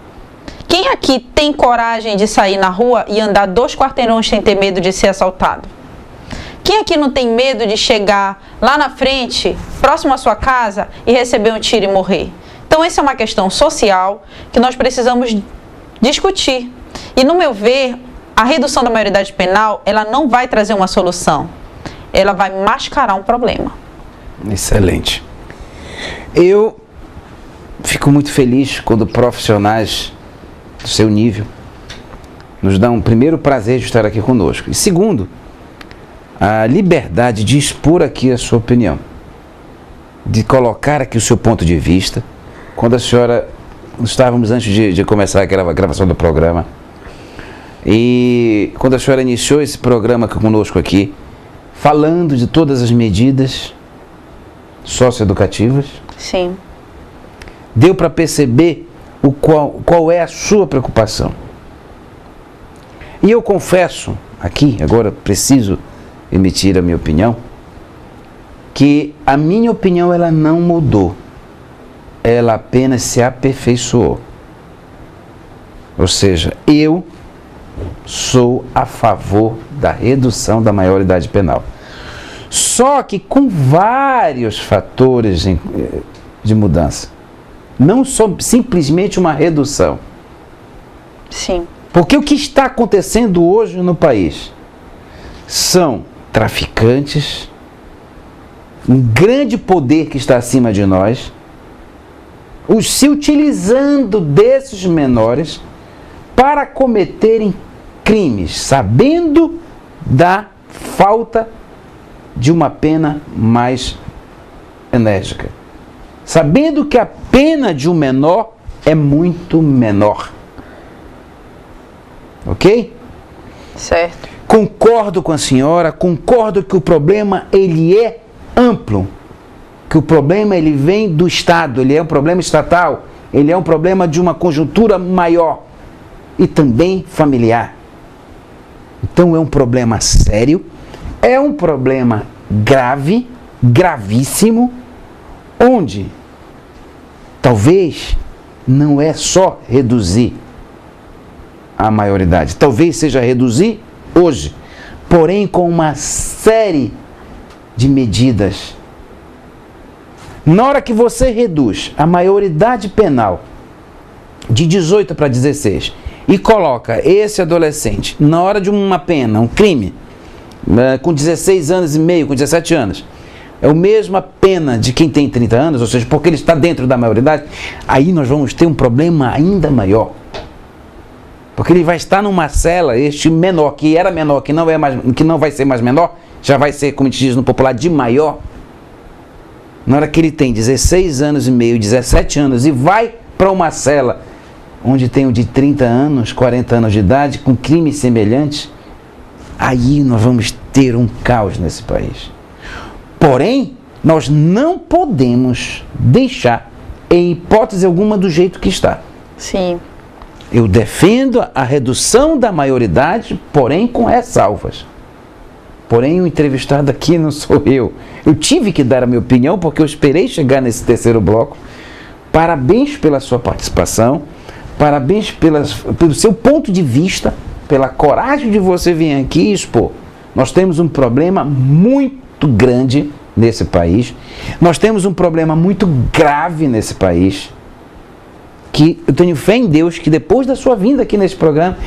Quem aqui tem coragem de sair na rua e andar 2 quarteirões sem ter medo de ser assaltado? Quem aqui não tem medo de chegar lá na frente, próximo à sua casa, e receber um tiro e morrer? Então, essa é uma questão social que nós precisamos discutir. E, no meu ver, a redução da maioridade penal, ela não vai trazer uma solução. Ela vai mascarar um problema. Excelente. Eu fico muito feliz quando profissionais do seu nível nos dão, primeiro, o prazer de estar aqui conosco. E, segundo, a liberdade de expor aqui a sua opinião. De colocar aqui o seu ponto de vista. Quando a senhora, estávamos antes de começar a gravação do programa, e quando a senhora iniciou esse programa conosco aqui, falando de todas as medidas socioeducativas, sim, deu para perceber qual é a sua preocupação. E eu confesso aqui, agora preciso emitir a minha opinião, que a minha opinião ela não mudou. Ela apenas se aperfeiçoou. Ou seja, eu sou a favor da redução da maioridade penal. Só que com vários fatores de mudança. não simplesmente uma redução. Sim. Porque o que está acontecendo hoje no país são traficantes, um grande poder que está acima de nós, se utilizando desses menores para cometerem crimes, sabendo da falta de uma pena mais enérgica, sabendo que a pena de um menor é muito menor. Ok? Certo. Concordo com a senhora, concordo que o problema ele é amplo, que o problema ele vem do Estado, ele é um problema estatal, ele é um problema de uma conjuntura maior e também familiar. Então é um problema sério, é um problema grave, gravíssimo, onde talvez não é só reduzir a maioridade, talvez seja reduzir hoje, porém com uma série de medidas. Na hora que você reduz a maioridade penal de 18 para 16 e coloca esse adolescente na hora de uma pena, um crime, com 16 anos e meio, com 17 anos, é a mesma pena de quem tem 30 anos, ou seja, porque ele está dentro da maioridade, aí nós vamos ter um problema ainda maior. Porque ele vai estar numa cela, este menor, que era menor, que não vai ser mais menor, já vai ser, como a gente diz no popular, de maior. Na hora que ele tem 16 anos e meio, 17 anos, e vai para uma cela onde tem o de 30 anos, 40 anos de idade, com crimes semelhantes, aí nós vamos ter um caos nesse país. Porém, nós não podemos deixar, em hipótese alguma, do jeito que está. Sim. Eu defendo a redução da maioridade, porém com ressalvas. Porém, o entrevistado aqui não sou eu. Eu tive que dar a minha opinião, porque eu esperei chegar nesse terceiro bloco. Parabéns pela sua participação, parabéns pelo seu ponto de vista, pela coragem de você vir aqui expor. Nós temos um problema muito grande nesse país, nós temos um problema muito grave nesse país, que eu tenho fé em Deus que depois da sua vinda aqui nesse programa,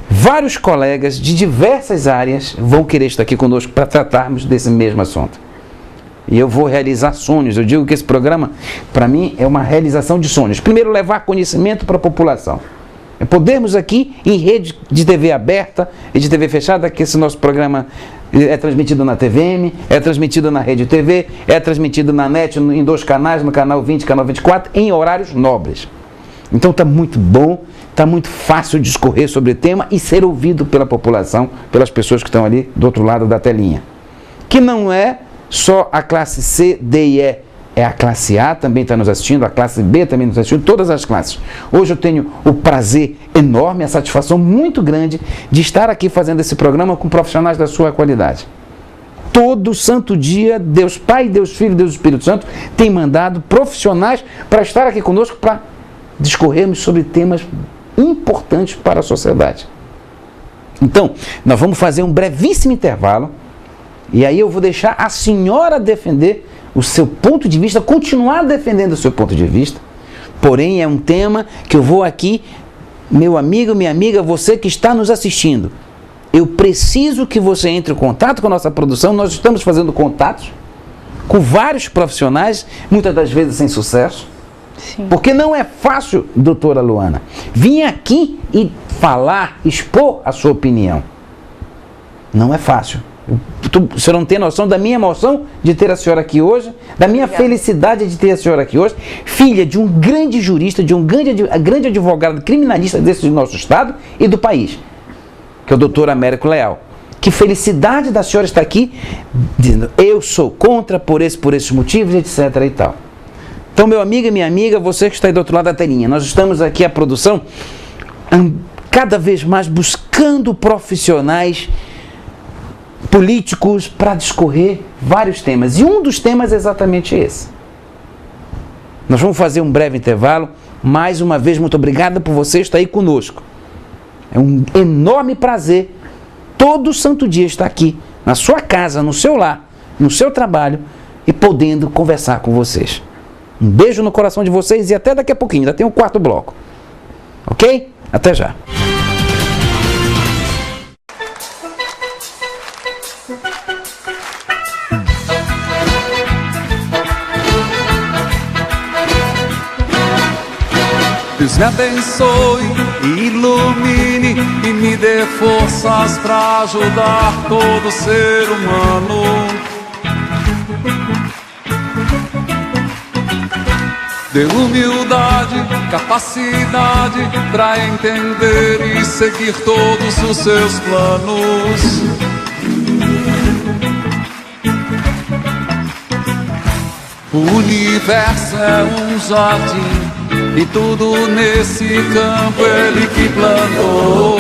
vários colegas de diversas áreas vão querer estar aqui conosco para tratarmos desse mesmo assunto. E eu vou realizar sonhos. Eu digo que esse programa, para mim, é uma realização de sonhos. Primeiro, levar conhecimento para a população. É podermos aqui, em rede de TV aberta e de TV fechada, que esse nosso programa é transmitido na TVM, é transmitido na Rede TV, é transmitido na NET, em 2 canais, no canal 20 e canal 24, em horários nobres. Então está muito bom, está muito fácil discorrer sobre o tema e ser ouvido pela população, pelas pessoas que estão ali do outro lado da telinha. Que não é só a classe C, D e E, é a classe A também está nos assistindo, a classe B também nos assistindo, todas as classes. Hoje eu tenho o prazer enorme, a satisfação muito grande de estar aqui fazendo esse programa com profissionais da sua qualidade. Todo santo dia, Deus Pai, Deus Filho, Deus Espírito Santo tem mandado profissionais para estar aqui conosco para discorrermos sobre temas importantes para a sociedade. Então, nós vamos fazer um brevíssimo intervalo e aí eu vou deixar a senhora defender o seu ponto de vista, continuar defendendo o seu ponto de vista, porém é um tema que eu vou aqui, meu amigo, minha amiga, você que está nos assistindo, eu preciso que você entre em contato com a nossa produção. Nós estamos fazendo contatos com vários profissionais, muitas das vezes sem sucesso. Sim. Porque não é fácil, doutora Luana, vir aqui e falar, expor a sua opinião. Não é fácil. O senhor não tem noção da minha emoção de ter a senhora aqui hoje, da minha felicidade de ter a senhora aqui hoje, filha de um grande jurista, de um grande advogado criminalista desse nosso estado e do país, que é o doutor Américo Leal. Que felicidade da senhora estar aqui dizendo, eu sou contra por esses motivos, etc. e tal. Então, meu amigo e minha amiga, você que está aí do outro lado da telinha, nós estamos aqui, a produção, cada vez mais buscando profissionais políticos para discorrer vários temas. E um dos temas é exatamente esse. Nós vamos fazer um breve intervalo. Mais uma vez, muito obrigado por você estar aí conosco. É um enorme prazer, todo santo dia, estar aqui, na sua casa, no seu lar, no seu trabalho, e podendo conversar com vocês. Um beijo no coração de vocês e até daqui a pouquinho, ainda tem um quarto bloco. Ok? Até já. Deus me abençoe e ilumine e me dê forças para ajudar todo ser humano. Dê humildade, capacidade para entender e seguir todos os seus planos. O universo é um jardim e tudo nesse campo Ele que plantou.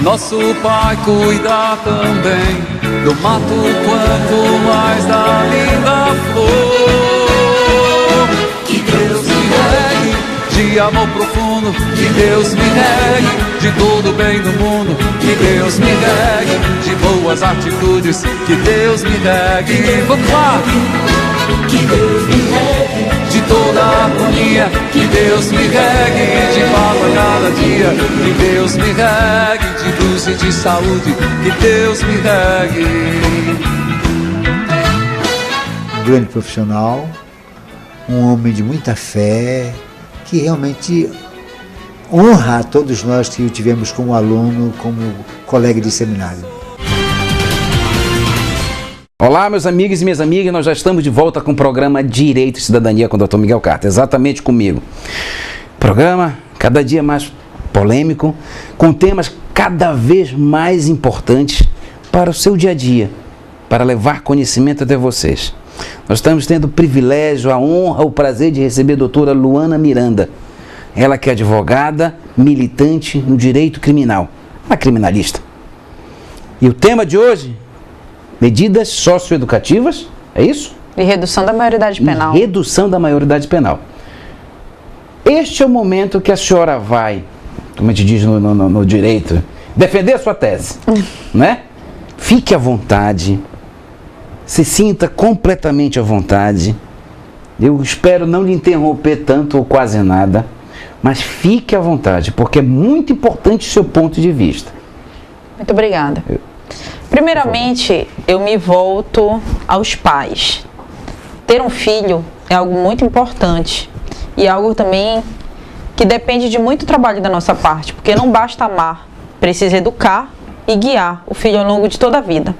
Nosso Pai cuida também do mato quanto mais da linda flor. Que Deus me regue de amor profundo, que Deus me regue de todo bem do mundo, que Deus me regue de boas atitudes, que Deus me regue. Vamos lá! Que Deus me regue de toda a harmonia, que Deus me regue de paz a cada dia, que Deus me regue de luz e de saúde, que Deus me regue. Um grande profissional, um homem de muita fé, que realmente honra a todos nós que o tivemos como aluno, como colega de seminário. Olá, meus amigos e minhas amigas, nós já estamos de volta com o programa Direito e Cidadania com o Dr. Miguel Carter, exatamente comigo. Programa cada dia mais polêmico, com temas cada vez mais importantes para o seu dia a dia, para levar conhecimento até vocês. Nós estamos tendo o privilégio, a honra, o prazer de receber a doutora Luana Miranda. Ela que é advogada, militante no direito criminal, uma criminalista. E o tema de hoje... medidas socioeducativas, é isso? E redução da maioridade penal. E redução da maioridade penal. Este é o momento que a senhora vai, como a gente diz no direito, defender a sua tese, né? Fique à vontade, se sinta completamente à vontade. Eu espero não lhe interromper tanto ou quase nada, mas fique à vontade, porque é muito importante o seu ponto de vista. Muito obrigada. Primeiramente, eu me volto aos pais. Ter um filho é algo muito importante e algo também que depende de muito trabalho da nossa parte, porque não basta amar, precisa educar e guiar o filho ao longo de toda a vida.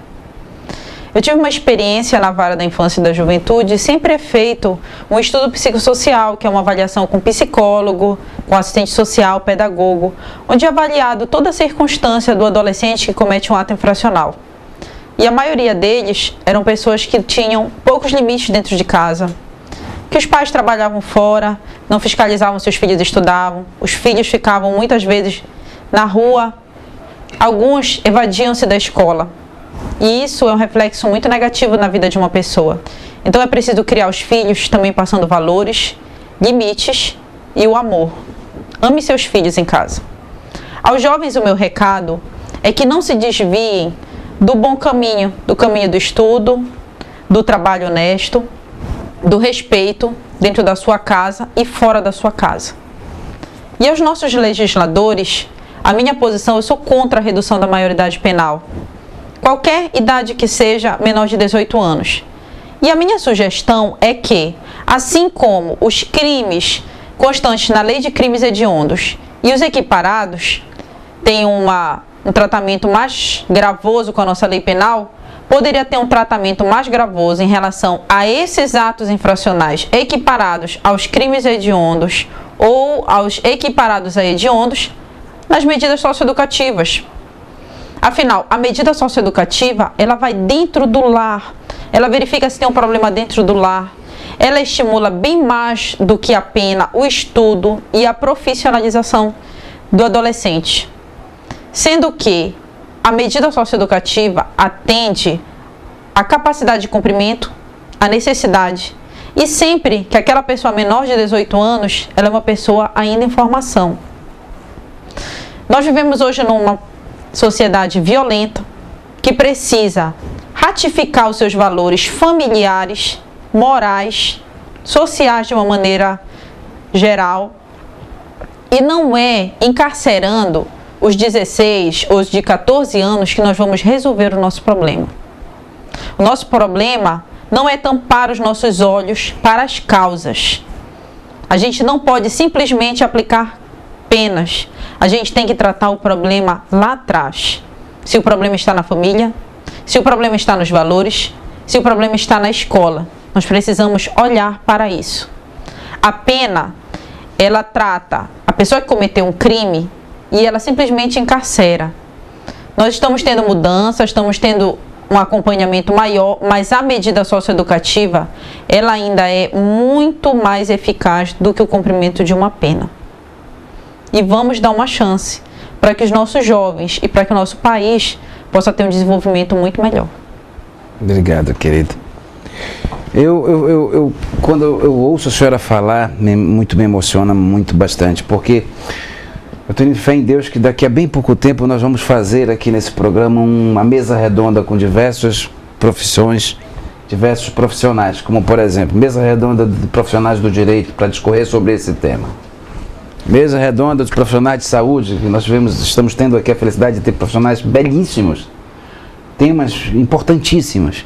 Eu tive uma experiência na vara da infância e da juventude, sempre é feito um estudo psicossocial, que é uma avaliação com psicólogo, com assistente social, pedagogo, onde é avaliado toda a circunstância do adolescente que comete um ato infracional. E a maioria deles eram pessoas que tinham poucos limites dentro de casa, que os pais trabalhavam fora, não fiscalizavam se os filhos estudavam, os filhos ficavam muitas vezes na rua, alguns evadiam-se da escola. E isso é um reflexo muito negativo na vida de uma pessoa. Então é preciso criar os filhos também passando valores, limites e o amor. Ame seus filhos em casa. Aos jovens, o meu recado é que não se desviem do bom caminho, do caminho do estudo, do trabalho honesto, do respeito dentro da sua casa e fora da sua casa. E aos nossos legisladores, a minha posição, eu sou contra a redução da maioridade penal. Qualquer idade que seja menor de 18 anos. E a minha sugestão é que, assim como os crimes constantes na lei de crimes hediondos e os equiparados têm um tratamento mais gravoso com a nossa lei penal, poderia ter um tratamento mais gravoso em relação a esses atos infracionais equiparados aos crimes hediondos ou aos equiparados a hediondos nas medidas socioeducativas. Afinal, a medida socioeducativa, ela vai dentro do lar, ela verifica se tem um problema dentro do lar, ela estimula bem mais do que a pena o estudo e a profissionalização do adolescente. Sendo que a medida socioeducativa atende à capacidade de cumprimento, à necessidade, e sempre que aquela pessoa menor de 18 anos, ela é uma pessoa ainda em formação. Nós vivemos hoje numa sociedade violenta, que precisa ratificar os seus valores familiares morais, sociais de uma maneira geral. E não é encarcerando os 16 ou os de 14 anos que nós vamos resolver o nosso problema. O nosso problema não é tampar os nossos olhos para as causas. A gente não pode simplesmente aplicar penas. A gente tem que tratar o problema lá atrás. Se o problema está na família, se o problema está nos valores, se o problema está na escola. Nós precisamos olhar para isso. A pena, ela trata a pessoa que cometeu um crime e ela simplesmente encarcera. Nós estamos tendo mudança, estamos tendo um acompanhamento maior, mas a medida socioeducativa, ela ainda é muito mais eficaz do que o cumprimento de uma pena. E vamos dar uma chance para que os nossos jovens e para que o nosso país possa ter um desenvolvimento muito melhor. Obrigado, querido. Quando eu ouço a senhora falar, muito me emociona bastante, porque eu tenho fé em Deus que daqui a bem pouco tempo nós vamos fazer aqui nesse programa uma mesa redonda com diversas profissões, diversos profissionais, como por exemplo, mesa redonda de profissionais do direito para discorrer sobre esse tema. Mesa redonda dos profissionais de saúde, que nós estamos tendo aqui a felicidade de ter profissionais belíssimos, temas importantíssimos.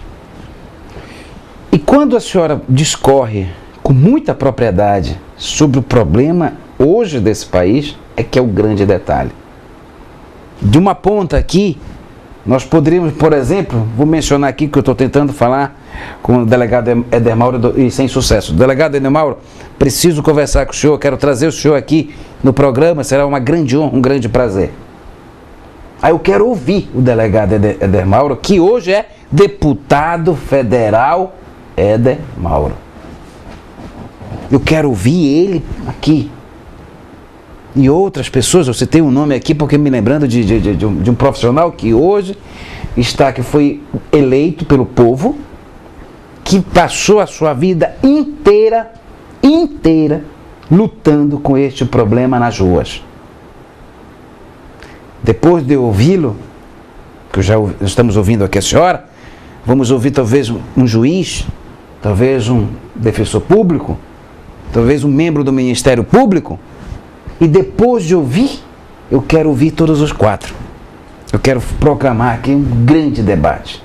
E quando a senhora discorre com muita propriedade sobre o problema hoje desse país, é que é o grande detalhe. De uma ponta aqui, nós poderíamos, por exemplo, vou mencionar aqui que eu estou tentando falar com o delegado Éder Mauro e sem sucesso. Delegado Éder Mauro, preciso conversar com o senhor, quero trazer o senhor aqui no programa, será uma grande honra, um grande prazer. Aí eu quero ouvir o delegado Éder Mauro, que hoje é deputado federal Éder Mauro. Eu quero ouvir ele aqui. E outras pessoas, eu citei um nome aqui porque me lembrando de um profissional que hoje que foi eleito pelo povo, que passou a sua vida inteira lutando com este problema nas ruas. Depois de ouvi-lo, que já estamos ouvindo aqui a senhora, vamos ouvir talvez um juiz, talvez um defensor público, talvez um membro do Ministério Público. E depois de ouvir, eu quero ouvir todos os quatro. Eu quero proclamar aqui um grande debate.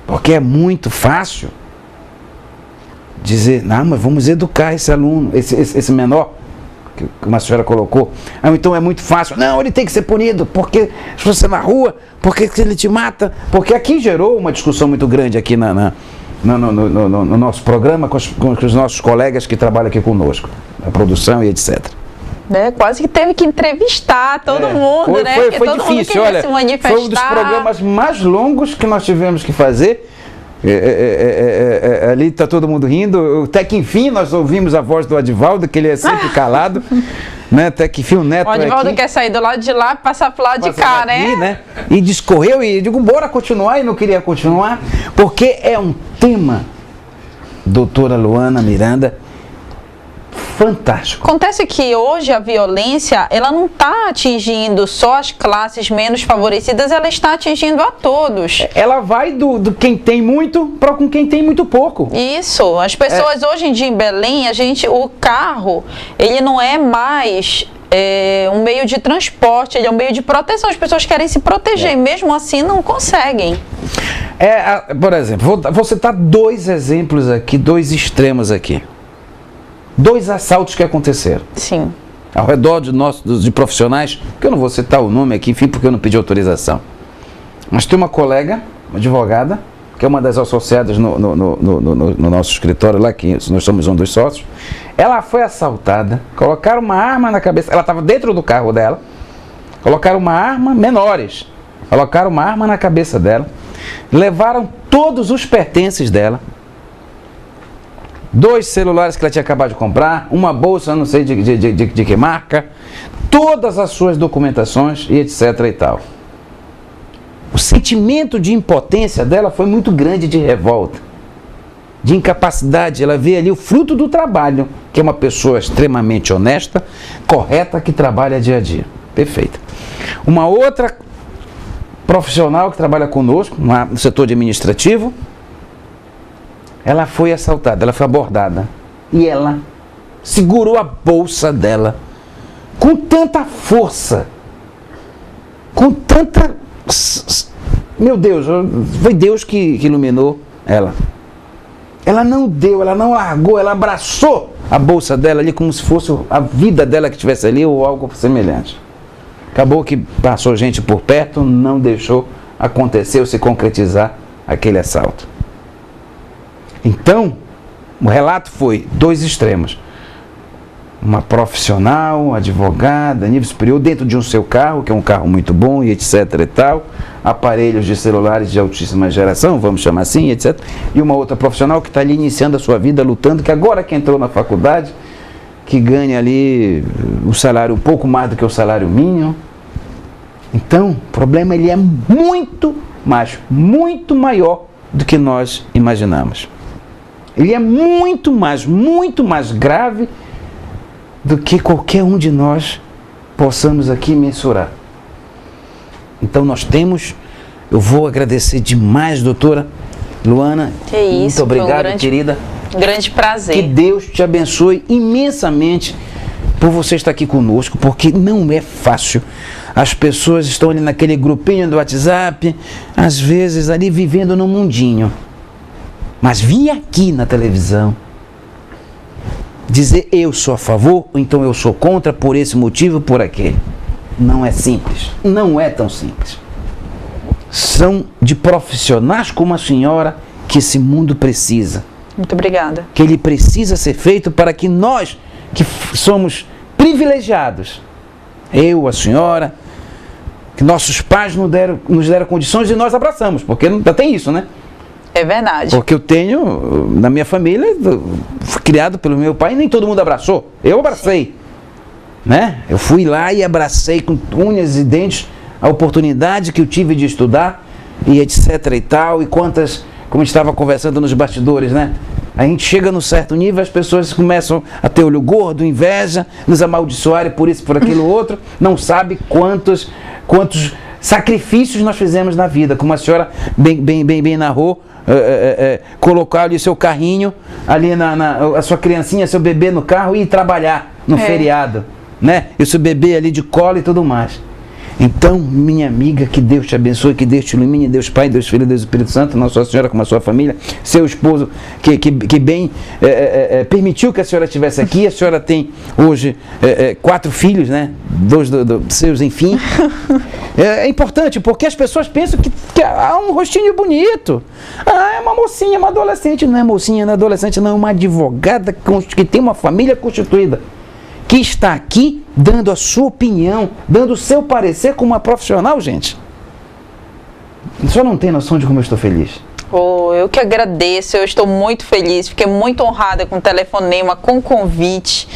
Porque é muito fácil dizer, não, mas vamos educar esse aluno, esse menor, que uma senhora colocou. Ah, então é muito fácil. Não, ele tem que ser punido, porque se você na rua, porque ele te mata. Porque aqui gerou uma discussão muito grande aqui no nosso programa com os nossos colegas que trabalham aqui conosco, a produção e etc. Quase que teve que entrevistar todo mundo, Foi todo difícil, olha, se manifestar. Foi um dos programas mais longos que nós tivemos que fazer. Ali está todo mundo rindo. Até que enfim nós ouvimos a voz do Adivaldo, que ele é sempre calado. Né? Até que enfim o Neto. O Adivaldo quer sair do lado de lá e passar pro lado de cá, né? E discorreu e digo, bora continuar, e não queria continuar, porque é um tema, doutora Luana Miranda, fantástico. Acontece que hoje a violência, ela não está atingindo só as classes menos favorecidas, ela está atingindo a todos. Ela vai do quem tem muito para com quem tem muito pouco. Isso, as pessoas hoje em dia em Belém, o carro, ele não é mais um meio de transporte, ele é um meio de proteção. As pessoas querem se proteger, mesmo assim não conseguem. Por exemplo, vou citar dois exemplos aqui, dois extremos aqui. Dois assaltos que aconteceram. Sim. Ao redor de profissionais, que eu não vou citar o nome aqui, enfim, porque eu não pedi autorização. Mas tem uma colega, uma advogada, que é uma das associadas no nosso escritório lá, que nós somos um dos sócios. Ela foi assaltada, colocaram uma arma na cabeça, ela estava dentro do carro dela, colocaram uma arma, menores, colocaram uma arma na cabeça dela, levaram todos os pertences dela, 2 celulares que ela tinha acabado de comprar, uma bolsa, não sei de que marca, todas as suas documentações e etc e tal. O sentimento de impotência dela foi muito grande, de revolta, de incapacidade. Ela vê ali o fruto do trabalho, que é uma pessoa extremamente honesta, correta, que trabalha dia a dia. Perfeito. Uma outra profissional que trabalha conosco, no setor administrativo, ela foi assaltada, ela foi abordada. E ela segurou a bolsa dela com tanta força, com tanta... Meu Deus, foi Deus que iluminou ela. Ela não deu, ela não largou, ela abraçou a bolsa dela ali como se fosse a vida dela que estivesse ali ou algo semelhante. Acabou que passou gente por perto, não deixou acontecer ou se concretizar aquele assalto. Então, o relato foi 2 extremos. Uma profissional, advogada, nível superior, dentro de um seu carro, que é um carro muito bom e etc e tal, aparelhos de celulares de altíssima geração, vamos chamar assim, etc. E uma outra profissional que está ali iniciando a sua vida, lutando, que agora que entrou na faculdade, que ganha ali o salário um pouco mais do que o salário mínimo. Então, o problema ele é muito maior do que nós imaginamos. Ele é muito mais grave do que qualquer um de nós possamos aqui mensurar. Então nós temos, eu vou agradecer demais, doutora Luana. Que isso, muito obrigado, querida. Grande prazer. Que Deus te abençoe imensamente por você estar aqui conosco, porque não é fácil. As pessoas estão ali naquele grupinho do WhatsApp, às vezes ali vivendo no mundinho. Mas vir aqui na televisão, dizer eu sou a favor, ou então eu sou contra por esse motivo, por aquele. Não é simples, não é tão simples. São de profissionais como a senhora que esse mundo precisa. Muito obrigada. Que ele precisa ser feito para que nós, que somos privilegiados, eu, a senhora, que nossos pais nos deram condições e nós abraçamos, porque ainda tem isso, né? É verdade. Porque eu tenho, na minha família, fui criado pelo meu pai e nem todo mundo abraçou. Eu abracei, né? Eu fui lá e abracei com unhas e dentes a oportunidade que eu tive de estudar e etc e tal, e quantas, como a gente estava conversando nos bastidores, né? A gente chega num certo nível, as pessoas começam a ter olho gordo, inveja, nos amaldiçoarem por isso, por aquilo outro, não sabe quantos sacrifícios nós fizemos na vida, como a senhora bem narrou. Colocar ali o seu carrinho, ali a sua criancinha, seu bebê no carro e ir trabalhar no feriado, né? E o seu bebê ali de colo e tudo mais. Então, minha amiga, que Deus te abençoe, que Deus te ilumine, Deus Pai, Deus Filho, Deus Espírito Santo, Nossa Senhora com a sua família, seu esposo, que bem permitiu que a senhora estivesse aqui. A senhora tem hoje 4 filhos, né? 2 seus, enfim. É importante, porque as pessoas pensam que há um rostinho bonito. Ah, é uma mocinha, uma adolescente. Não é mocinha, não é adolescente, não, é uma advogada que tem uma família constituída, que está aqui dando a sua opinião, dando o seu parecer como uma profissional, gente. Só não tem noção de como eu estou feliz. Eu que agradeço, eu estou muito feliz, fiquei muito honrada com o telefonema, com o convite.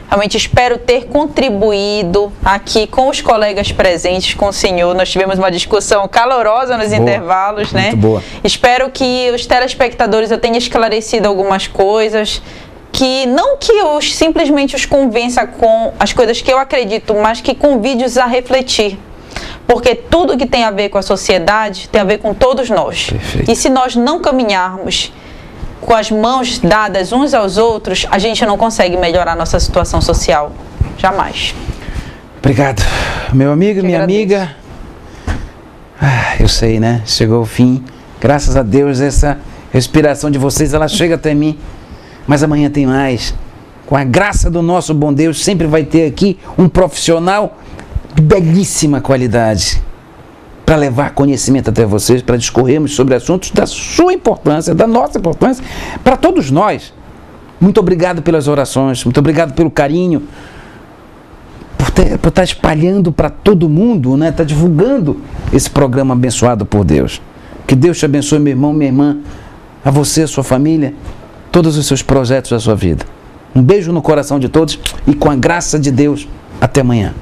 Realmente espero ter contribuído aqui com os colegas presentes, com o senhor. Nós tivemos uma discussão calorosa nos intervalos, né? Muito boa. Espero que os telespectadores eu tenha esclarecido algumas coisas, que não que eu simplesmente os convença com as coisas que eu acredito, mas que convide-os a refletir. Porque tudo que tem a ver com a sociedade tem a ver com todos nós. Perfeito. E se nós não caminharmos com as mãos dadas uns aos outros, a gente não consegue melhorar a nossa situação social. Jamais. Obrigado. Meu amigo, minha amiga. Eu sei, né? Chegou o fim. Graças a Deus, essa respiração de vocês, ela chega até mim. Mas amanhã tem mais. Com a graça do nosso bom Deus, sempre vai ter aqui um profissional de belíssima qualidade para levar conhecimento até vocês, para discorrermos sobre assuntos da sua importância, da nossa importância, para todos nós. Muito obrigado pelas orações, muito obrigado pelo carinho, por estar espalhando para todo mundo, né? Estar divulgando esse programa abençoado por Deus. Que Deus te abençoe, meu irmão, minha irmã, a você, a sua família, todos os seus projetos da sua vida. Um beijo no coração de todos e com a graça de Deus, até amanhã.